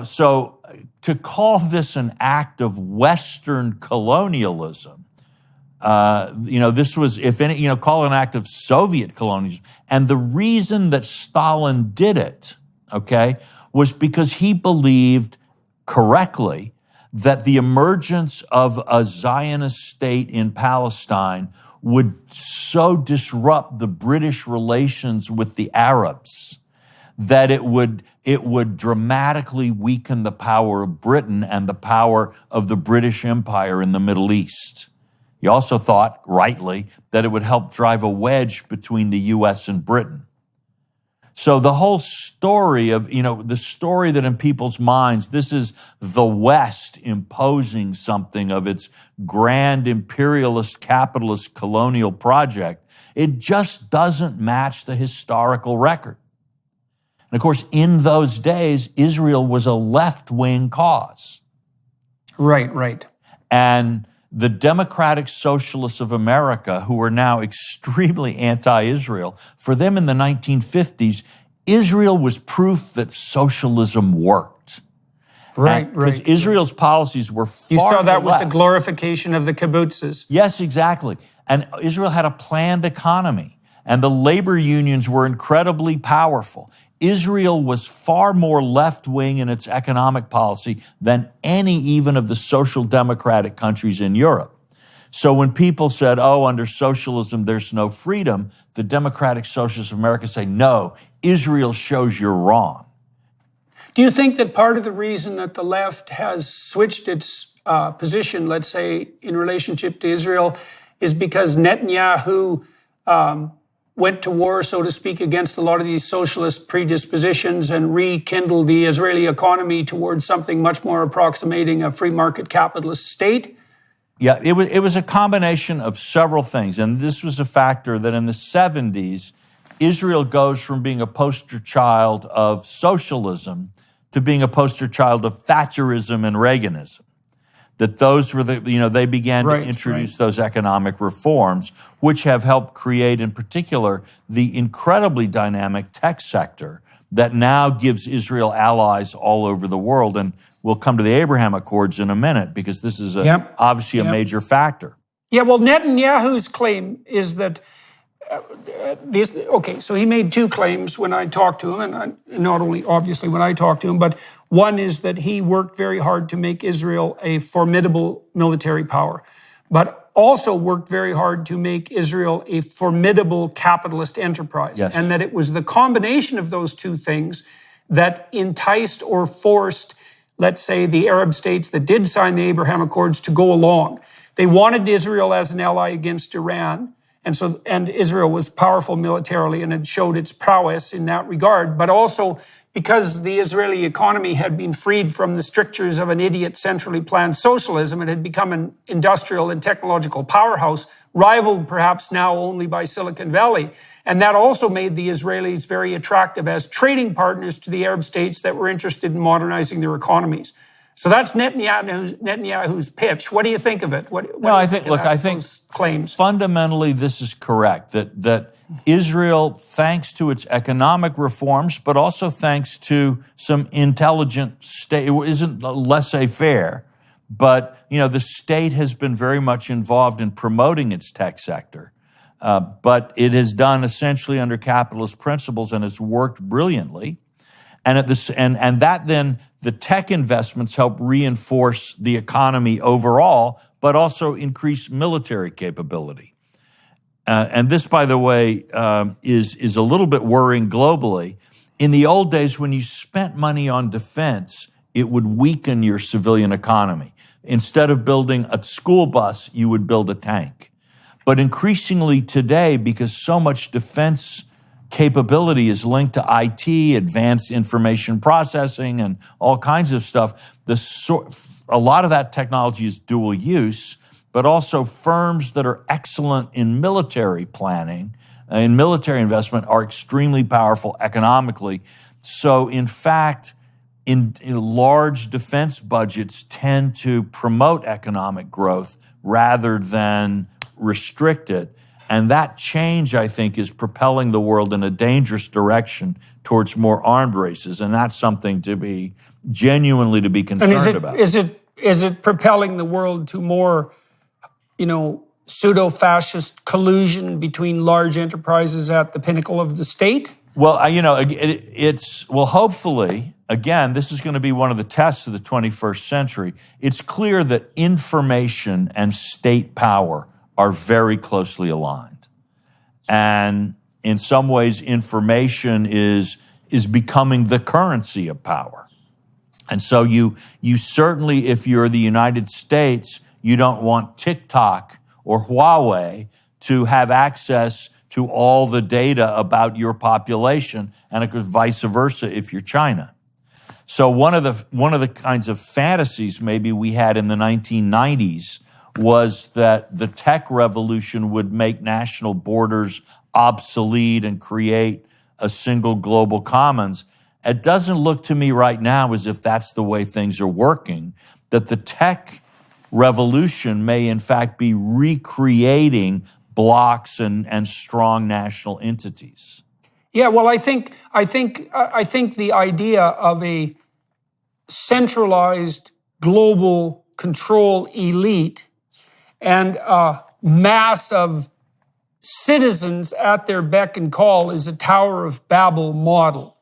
so to call this an act of Western colonialism, this was, if any, call it an act of Soviet colonialism. And the reason that Stalin did it, was because he believed correctly that the emergence of a Zionist state in Palestine would so disrupt the British relations with the Arabs that it would dramatically weaken the power of Britain and the power of the British Empire in the Middle East. He also thought, rightly, that it would help drive a wedge between the U.S. and Britain. So the whole story of, the story that in people's minds, this is the West imposing something of its grand imperialist, capitalist, colonial project, it just doesn't match the historical record. And of course, in those days, Israel was a left-wing cause. Right. And the Democratic Socialists of America, who are now extremely anti-Israel, for them in the 1950s, Israel was proof that socialism worked. Right. Because Israel's policies were far You saw that with left. the glorification of the kibbutzes. Yes, exactly. And Israel had a planned economy, and the labor unions were incredibly powerful. Israel was far more left-wing in its economic policy than any even of the social democratic countries in Europe. So when people said, under socialism, there's no freedom, the Democratic Socialists of America say, no, Israel shows you're wrong. Do you think that part of the reason that the left has switched its position, let's say, in relationship to Israel, is because Netanyahu went to war, so to speak, against a lot of these socialist predispositions and rekindled the Israeli economy towards something much more approximating a free market capitalist state? Yeah, it was a combination of several things. And this was a factor that in the 70s, Israel goes from being a poster child of socialism to being a poster child of Thatcherism and Reaganism. That those were they began to introduce those economic reforms, which have helped create, in particular, the incredibly dynamic tech sector that now gives Israel allies all over the world. And we'll come to the Abraham Accords in a minute, because this is obviously a major factor. Yeah, well, Netanyahu's claim is that so he made two claims when I talked to him, and not only obviously when I talked to him, but one is that he worked very hard to make Israel a formidable military power, but also worked very hard to make Israel a formidable capitalist enterprise. Yes. And that it was the combination of those two things that enticed or forced, let's say, the Arab states that did sign the Abraham Accords to go along. They wanted Israel as an ally against Iran. And Israel was powerful militarily, and it showed its prowess in that regard. But also because the Israeli economy had been freed from the strictures of an idiot centrally planned socialism, it had become an industrial and technological powerhouse, rivaled perhaps now only by Silicon Valley. And that also made the Israelis very attractive as trading partners to the Arab states that were interested in modernizing their economies. So that's Netanyahu's pitch. What do you think of it? I think claims. Fundamentally this is correct, that Israel, thanks to its economic reforms, but also thanks to some intelligent state, it isn't laissez-faire, but the state has been very much involved in promoting its tech sector. But it has done essentially under capitalist principles, and it's worked brilliantly. And that then, the tech investments help reinforce the economy overall, but also increase military capability. And this, by the way, is a little bit worrying globally. In the old days, when you spent money on defense, it would weaken your civilian economy. Instead of building a school bus, you would build a tank. But increasingly today, because so much defense capability is linked to IT, advanced information processing, and all kinds of stuff, a lot of that technology is dual use, but also firms that are excellent in military planning, in military investment, are extremely powerful economically. So in fact, in large defense budgets tend to promote economic growth rather than restrict it. And that change, I think, is propelling the world in a dangerous direction towards more armed races. And that's something to be genuinely to be concerned about. Is it propelling the world to more, pseudo-fascist collusion between large enterprises at the pinnacle of the state? Well, hopefully, again, this is going to be one of the tests of the 21st century. It's clear that information and state power are very closely aligned. And in some ways, information is becoming the currency of power. And so you certainly, if you're the United States, you don't want TikTok or Huawei to have access to all the data about your population, and it goes vice versa if you're China. So one of the kinds of fantasies maybe we had in the 1990s was that the tech revolution would make national borders obsolete and create a single global commons. It doesn't look to me right now as if that's the way things are working, that the tech revolution may in fact be recreating blocks and strong national entities. Yeah, well, I think the idea of a centralized global control elite and a mass of citizens at their beck and call is a Tower of Babel model.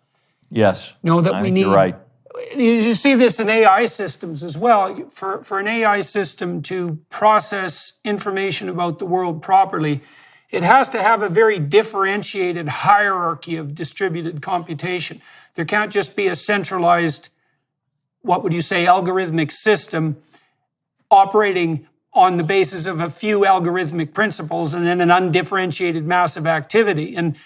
Yes, That I we think need. you're right. You see this in AI systems as well. For an AI system to process information about the world properly, it has to have a very differentiated hierarchy of distributed computation. There can't just be a centralized, what would you say, algorithmic system operating on the basis of a few algorithmic principles and then an undifferentiated massive activity. And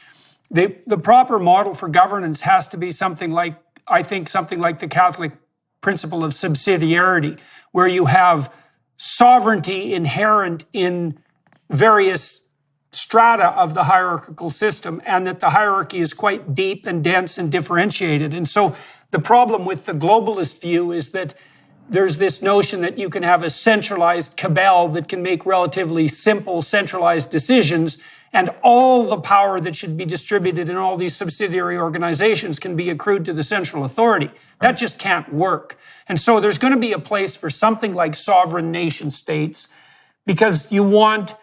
the proper model for governance has to be something like the Catholic principle of subsidiarity, where you have sovereignty inherent in various strata of the hierarchical system, and that the hierarchy is quite deep and dense and differentiated. And so the problem with the globalist view is that there's this notion that you can have a centralized cabal that can make relatively simple centralized decisions, and all the power that should be distributed in all these subsidiary organizations can be accrued to the central authority. That just can't work. And so there's going to be a place for something like sovereign nation states, because you want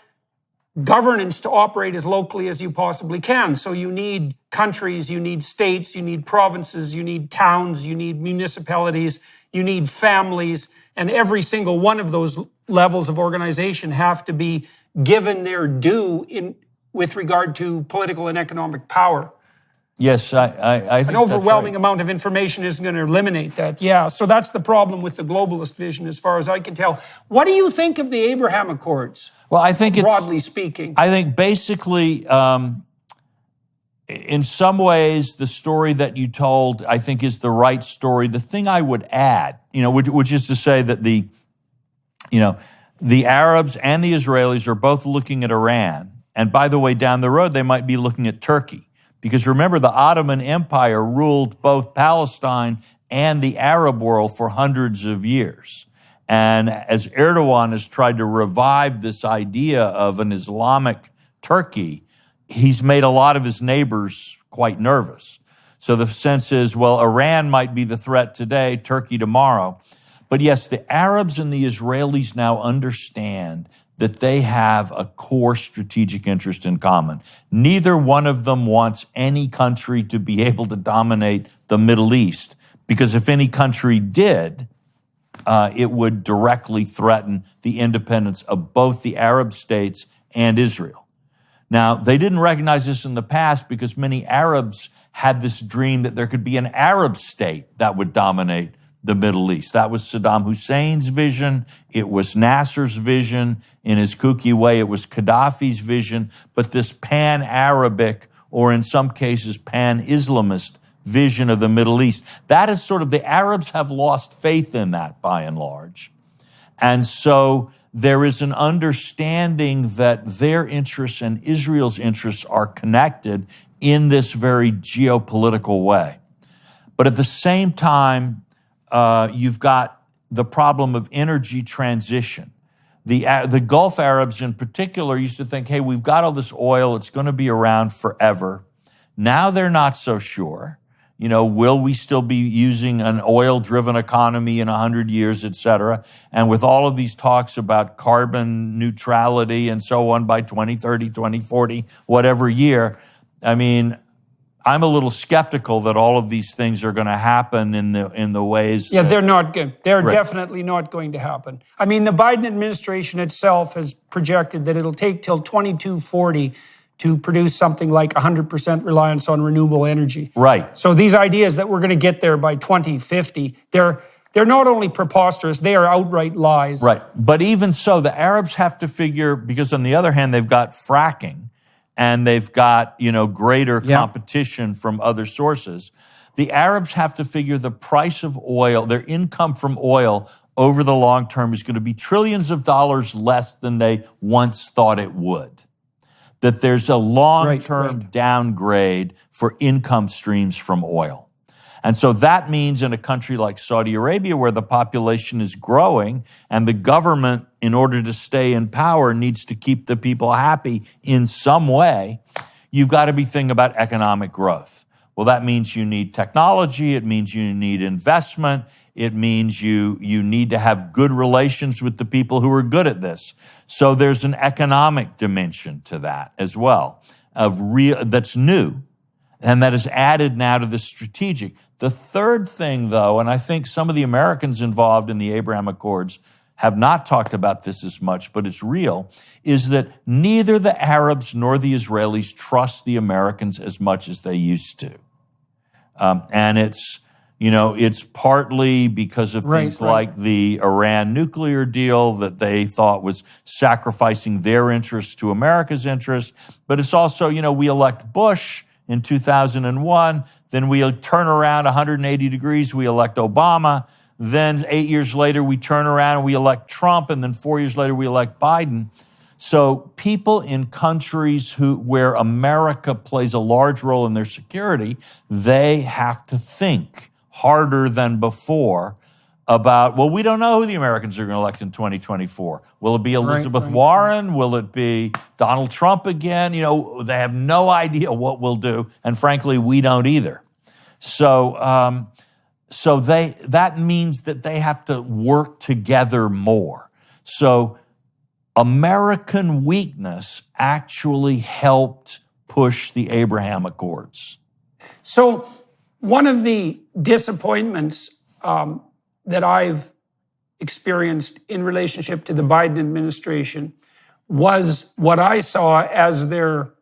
governance to operate as locally as you possibly can. So you need countries, you need states, you need provinces, you need towns, you need municipalities, you need families, and every single one of those levels of organization have to be given their due with regard to political and economic power. Yes, I think an overwhelming amount of information isn't going to eliminate that. Yeah, so that's the problem with the globalist vision, as far as I can tell. What do you think of the Abraham Accords? Well, I think broadly speaking, I think basically, in some ways, the story that you told, I think, is the right story. The thing I would add, which is to say that the Arabs and the Israelis are both looking at Iran, and by the way, down the road they might be looking at Turkey. Because remember, the Ottoman Empire ruled both Palestine and the Arab world for hundreds of years. And as Erdogan has tried to revive this idea of an Islamic Turkey, he's made a lot of his neighbors quite nervous. So the sense is, well, Iran might be the threat today, Turkey tomorrow. But yes, the Arabs and the Israelis now understand that they have a core strategic interest in common. Neither one of them wants any country to be able to dominate the Middle East, because if any country did, it would directly threaten the independence of both the Arab states and Israel. Now, they didn't recognize this in the past because many Arabs had this dream that there could be an Arab state that would dominate the Middle East. That was Saddam Hussein's vision. It was Nasser's vision. In his kooky way, it was Gaddafi's vision. But this pan-Arabic, or in some cases pan-Islamist vision of the Middle East, that is sort of, the Arabs have lost faith in that by and large. And so there is an understanding that their interests and Israel's interests are connected in this very geopolitical way. But at the same time, you've got the problem of energy transition. The Gulf Arabs in particular used to think, hey, we've got all this oil, it's going to be around forever. Now they're not so sure. Will we still be using an oil-driven economy in 100 years, et cetera? And with all of these talks about carbon neutrality and so on by 2030, 2040, whatever year, I'm a little skeptical that all of these things are going to happen in the ways. Yeah, they're not good. They're definitely not going to happen. The Biden administration itself has projected that it'll take till 2240 to produce something like 100% reliance on renewable energy. Right. So these ideas that we're going to get there by 2050, they're they're not only preposterous, they are outright lies. Right. But even so, the Arabs have to figure, because on the other hand, they've got fracking and they've got, greater competition from other sources. The Arabs have to figure the price of oil, their income from oil over the long term is going to be trillions of dollars less than they once thought it would. That there's a long-term downgrade for income streams from oil. And so that means in a country like Saudi Arabia, where the population is growing and the government, in order to stay in power, needs to keep the people happy in some way, you've got to be thinking about economic growth. Well, that means you need technology. It means you need investment. It means you need to have good relations with the people who are good at this. So there's an economic dimension to that as well, that's new, and that is added now to the strategic. The third thing, though, and I think some of the Americans involved in the Abraham Accords have not talked about this as much, but it's real, is that neither the Arabs nor the Israelis trust the Americans as much as they used to. And it's partly because of things like the Iran nuclear deal that they thought was sacrificing their interests to America's interests. But it's also, we elect Bush in 2001, then we turn around 180 degrees, we elect Obama. Then 8 years later, we turn around and we elect Trump, and then 4 years later, we elect Biden. So people in countries where America plays a large role in their security, they have to think harder than before about, well, we don't know who the Americans are going to elect in 2024. Will it be Elizabeth Warren? Will it be Donald Trump again? They have no idea what we'll do, and frankly, we don't either. So that means that they have to work together more. So American weakness actually helped push the Abraham Accords. So one of the disappointments that I've experienced in relationship to the Biden administration was what I saw as their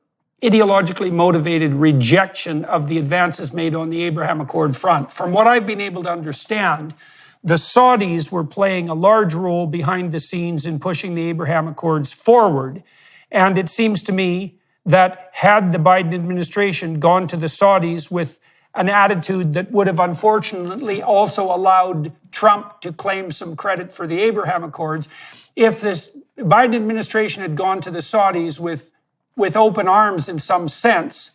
ideologically motivated rejection of the advances made on the Abraham Accord front. From what I've been able to understand, the Saudis were playing a large role behind the scenes in pushing the Abraham Accords forward. And it seems to me that had the Biden administration gone to the Saudis with an attitude that would have unfortunately also allowed Trump to claim some credit for the Abraham Accords, if this Biden administration had gone to the Saudis with open arms in some sense,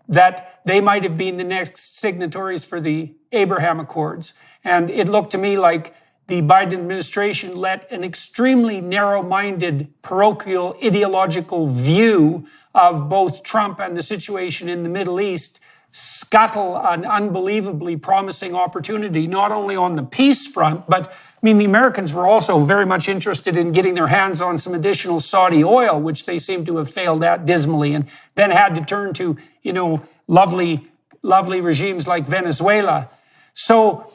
that they might have been the next signatories for the Abraham Accords. And it looked to me like the Biden administration let an extremely narrow-minded, parochial, ideological view of both Trump and the situation in the Middle East scuttle an unbelievably promising opportunity, not only on the peace front, but the Americans were also very much interested in getting their hands on some additional Saudi oil, which they seem to have failed at dismally, and then had to turn to, lovely regimes like Venezuela. So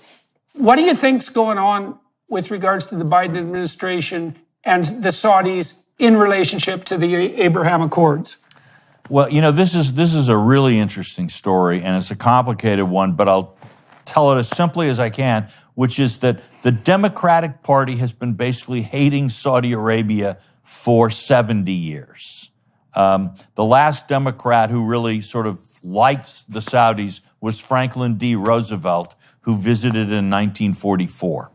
what do you think's going on with regards to the Biden administration and the Saudis in relationship to the Abraham Accords? Well, this is a really interesting story, and it's a complicated one, but I'll tell it as simply as I can, which is that the Democratic Party has been basically hating Saudi Arabia for 70 years. The last Democrat who really sort of liked the Saudis was Franklin D. Roosevelt, who visited in 1944.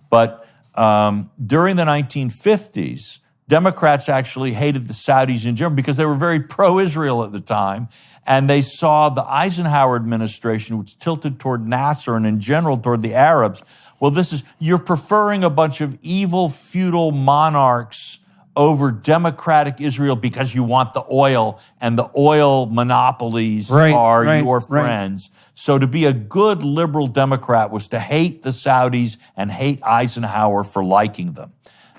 But during the 1950s, Democrats actually hated the Saudis in general because they were very pro-Israel at the time, and they saw the Eisenhower administration, which tilted toward Nasser and in general toward the Arabs. Well, you're preferring a bunch of evil feudal monarchs over democratic Israel because you want the oil, and the oil monopolies are your friends. So to be a good liberal Democrat was to hate the Saudis and hate Eisenhower for liking them.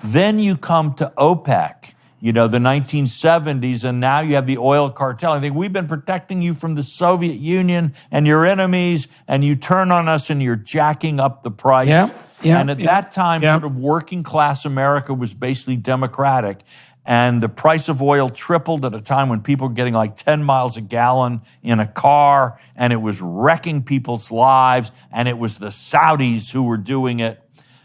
Then you come to OPEC, the 1970s, and now you have the oil cartel. I think we've been protecting you from the Soviet Union and your enemies, and you turn on us and you're jacking up the price. And at that time, sort of working class America was basically democratic, and the price of oil tripled at a time when people were getting like 10 miles a gallon in a car, and it was wrecking people's lives, and it was the Saudis who were doing it.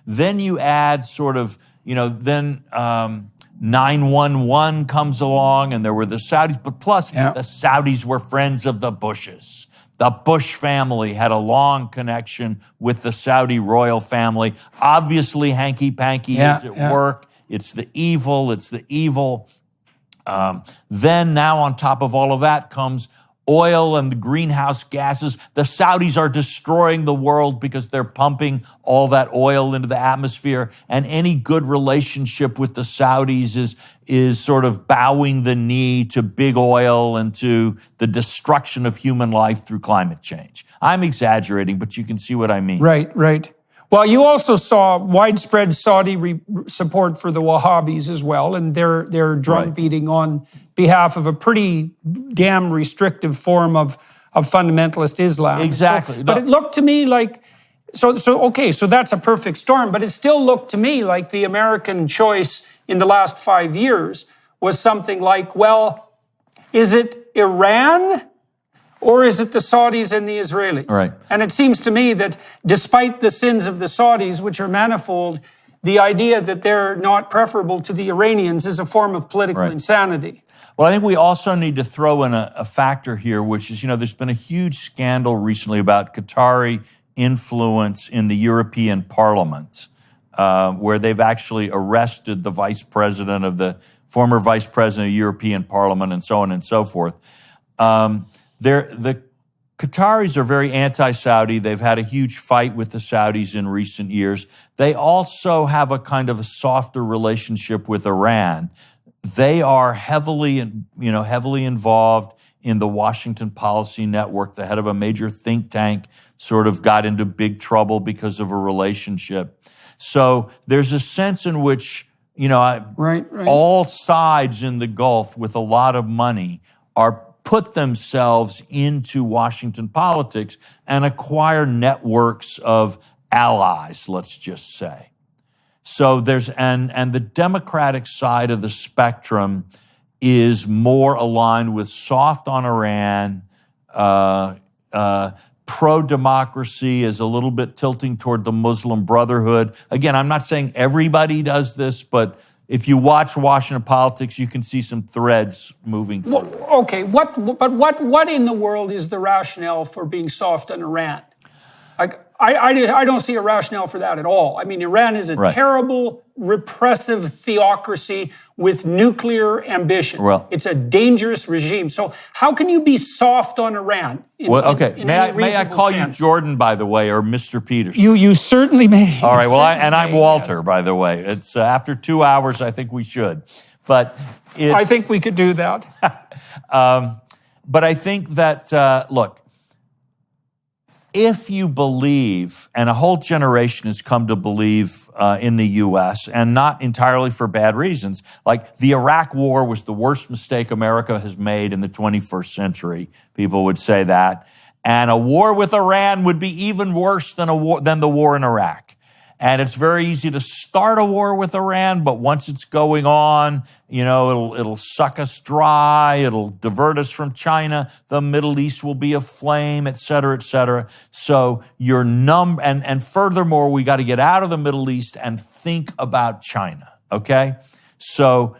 Then you add sort of, then 911 comes along, and there were the Saudis, but plus the Saudis were friends of the Bushes. The Bush family had a long connection with the Saudi royal family. Obviously, hanky-panky is at work. It's the evil. Then now on top of all of that comes oil and the greenhouse gases. The Saudis are destroying the world because they're pumping all that oil into the atmosphere. And any good relationship with the Saudis is sort of bowing the knee to big oil and to the destruction of human life through climate change. I'm exaggerating, but you can see what I mean. Right. Well, you also saw widespread Saudi support for the Wahhabis as well, and their drum beating on behalf of a pretty damn restrictive form of fundamentalist Islam. Exactly. But it looked to me like, so that's a perfect storm, but it still looked to me like the American choice in the last 5 years was something like, well, is it Iran or is it the Saudis and the Israelis? Right. And it seems to me that despite the sins of the Saudis, which are manifold, the idea that they're not preferable to the Iranians is a form of political insanity. Well, I think we also need to throw in a factor here, which is, there's been a huge scandal recently about Qatari influence in the European Parliament, where they've actually arrested the former vice president of the European Parliament and so on and so forth. The Qataris are very anti-Saudi. They've had a huge fight with the Saudis in recent years. They also have a kind of a softer relationship with Iran. They are heavily involved in the Washington Policy Network. The head of a major think tank sort of got into big trouble because of a relationship. So there's a sense in which, all sides in the Gulf with a lot of money are put themselves into Washington politics and acquire networks of allies, let's just say. So and the Democratic side of the spectrum is more aligned with soft on Iran, pro-democracy is a little bit tilting toward the Muslim Brotherhood. Again, I'm not saying everybody does this, but if you watch Washington politics, you can see some threads moving forward. Well, okay, what in the world is the rationale for being soft on Iran? I don't see a rationale for that at all. I mean, Iran is a terrible, repressive theocracy with nuclear ambitions. Well, it's a dangerous regime. So how can you be soft on Iran? May I call you Jordan, by the way, or Mr. Peterson? You certainly may. All right, I'm Walter, by the way. It's after 2 hours, I think we should. But I think we could do that. But I think that, look, if you believe, and a whole generation has come to believe in the U.S., and not entirely for bad reasons, like the Iraq War was the worst mistake America has made in the 21st century, people would say that, and a war with Iran would be even worse than the war in Iraq. And it's very easy to start a war with Iran, but once it's going on, it'll suck us dry, it'll divert us from China, the Middle East will be aflame, et cetera, et cetera. So and furthermore, we got to get out of the Middle East and think about China, okay? So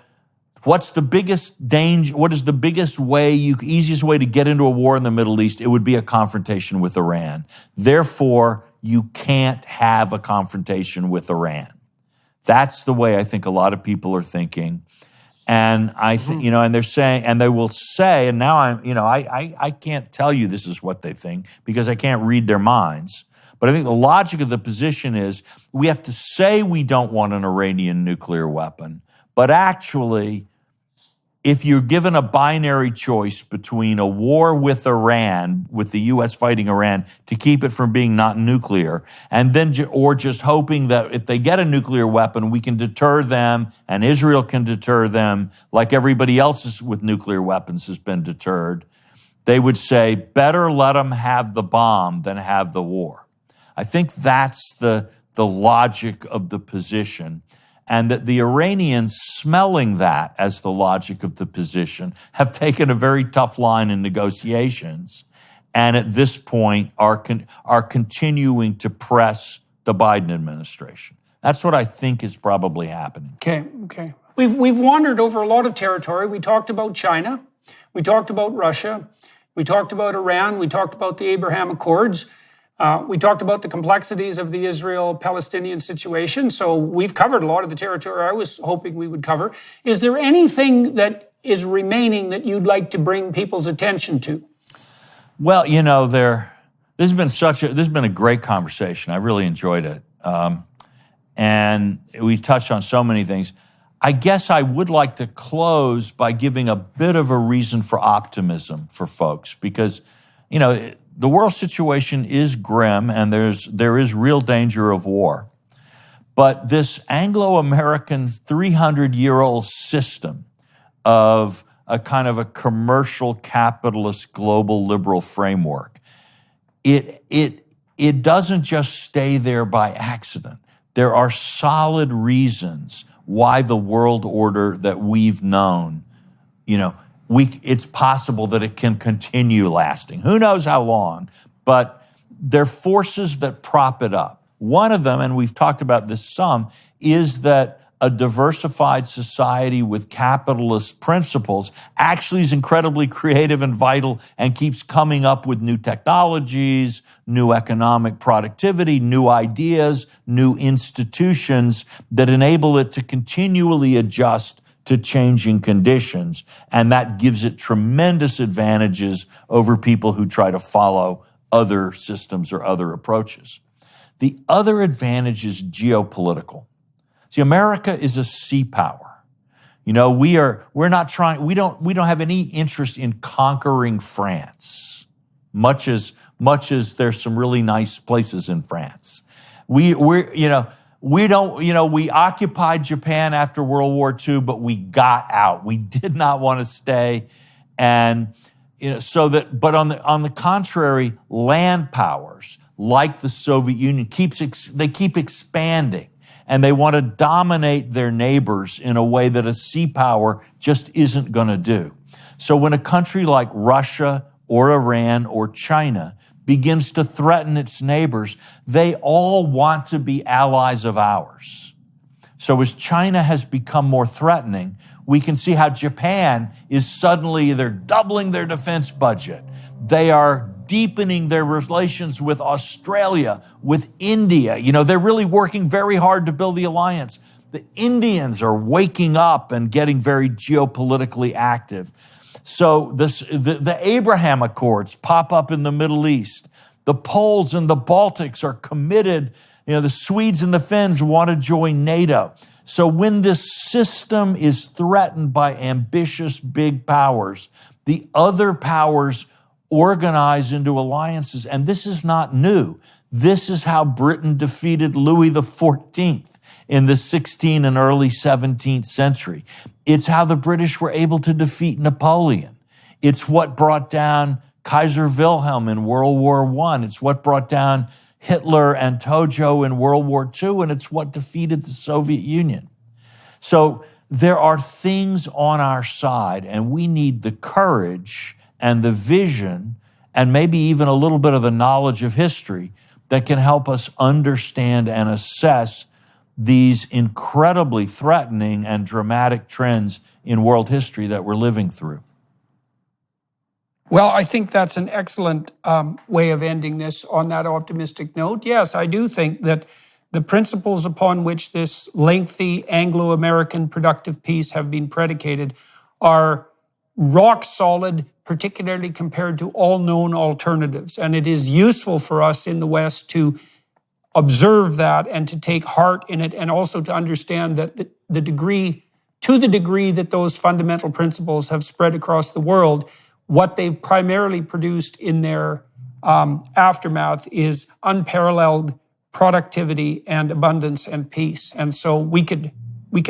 what's the biggest danger? What is the easiest way to get into a war in the Middle East? It would be a confrontation with Iran. Therefore, you can't have a confrontation with Iran. That's the way I think a lot of people are thinking. And I think, and they're saying, and they will say, and now I can't tell you this is what they think because I can't read their minds. But I think the logic of the position is we have to say we don't want an Iranian nuclear weapon, but actually, if you're given a binary choice between a war with Iran, with the U.S. fighting Iran to keep it from being not nuclear, and then or just hoping that if they get a nuclear weapon, we can deter them and Israel can deter them like everybody else with nuclear weapons has been deterred, they would say, better let them have the bomb than have the war. I think that's the logic of the position. And that the Iranians, smelling that as the logic of the position, have taken a very tough line in negotiations, and at this point are continuing to press the Biden administration. That's what I think is probably happening. Okay. We've wandered over a lot of territory. We talked about China. We talked about Russia. We talked about Iran. We talked about the Abraham Accords. We talked about the complexities of the Israel-Palestinian situation. So we've covered a lot of the territory I was hoping we would cover. Is there anything that is remaining that you'd like to bring people's attention to? Well, this has been a great conversation. I really enjoyed it. And we touched on so many things. I guess I would like to close by giving a bit of a reason for optimism for folks, because, the world situation is grim and there is real danger of war. But this Anglo-American 300-year-old system of a kind of a commercial capitalist global liberal framework, it doesn't just stay there by accident. There are solid reasons why the world order that we've known, it's possible that it can continue lasting. Who knows how long, but there are forces that prop it up. One of them, and we've talked about this some, is that a diversified society with capitalist principles actually is incredibly creative and vital and keeps coming up with new technologies, new economic productivity, new ideas, new institutions that enable it to continually adjust to changing conditions. And that gives it tremendous advantages over people who try to follow other systems or other approaches. The other advantage is geopolitical. See, America is a sea power. We don't have any interest in conquering France, much as there's some really nice places in France. We occupied Japan after World War II, but we got out. We did not want to stay. And, but on the contrary, land powers like the Soviet Union keep expanding. And they want to dominate their neighbors in a way that a sea power just isn't going to do. So when a country like Russia or Iran or China begins to threaten its neighbors, they all want to be allies of ours. So as China has become more threatening, we can see how Japan is suddenly, they're doubling their defense budget. They are deepening their relations with Australia, with India. They're really working very hard to build the alliance. The Indians are waking up and getting very geopolitically active. So the Abraham Accords pop up in the Middle East. The Poles and the Baltics are committed. The Swedes and the Finns want to join NATO. So when this system is threatened by ambitious big powers, the other powers organize into alliances. And this is not new. This is how Britain defeated Louis XIV in the 16th and early 17th century. It's how the British were able to defeat Napoleon. It's what brought down Kaiser Wilhelm in World War I. It's what brought down Hitler and Tojo in World War II, and it's what defeated the Soviet Union. So there are things on our side, and we need the courage and the vision, and maybe even a little bit of the knowledge of history that can help us understand and assess these incredibly threatening and dramatic trends in world history that we're living through. Well, I think that's an excellent way of ending this on that optimistic note. Yes, I do think that the principles upon which this lengthy Anglo-American productive peace have been predicated are rock solid, particularly compared to all known alternatives. And it is useful for us in the West to observe that and to take heart in it, and also to understand that to the degree that those fundamental principles have spread across the world, what they've primarily produced in their aftermath is unparalleled productivity and abundance and peace. And so we could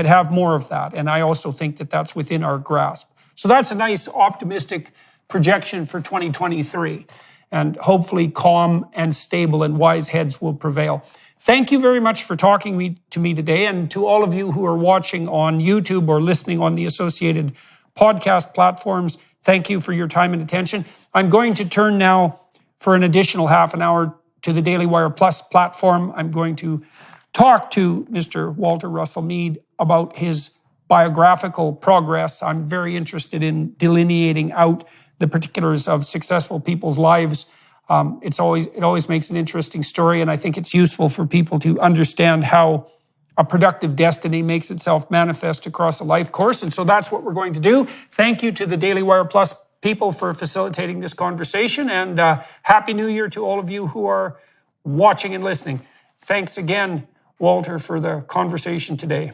have more of that. And I also think that that's within our grasp. So that's a nice optimistic projection for 2023. And hopefully calm and stable and wise heads will prevail. Thank you very much for talking to me today. And to all of you who are watching on YouTube or listening on the associated podcast platforms, thank you for your time and attention. I'm going to turn now for an additional half an hour to the Daily Wire Plus platform. I'm going to talk to Mr. Walter Russell Mead about his biographical progress. I'm very interested in delineating out the particulars of successful people's lives. It always makes an interesting story, and I think it's useful for people to understand how a productive destiny makes itself manifest across a life course. And so that's what we're going to do. Thank you to the Daily Wire Plus people for facilitating this conversation, and Happy New Year to all of you who are watching and listening. Thanks again, Walter, for the conversation today.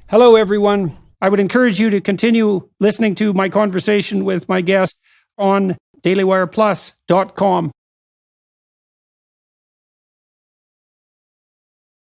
Hello, everyone. I would encourage you to continue listening to my conversation with my guest on dailywireplus.com.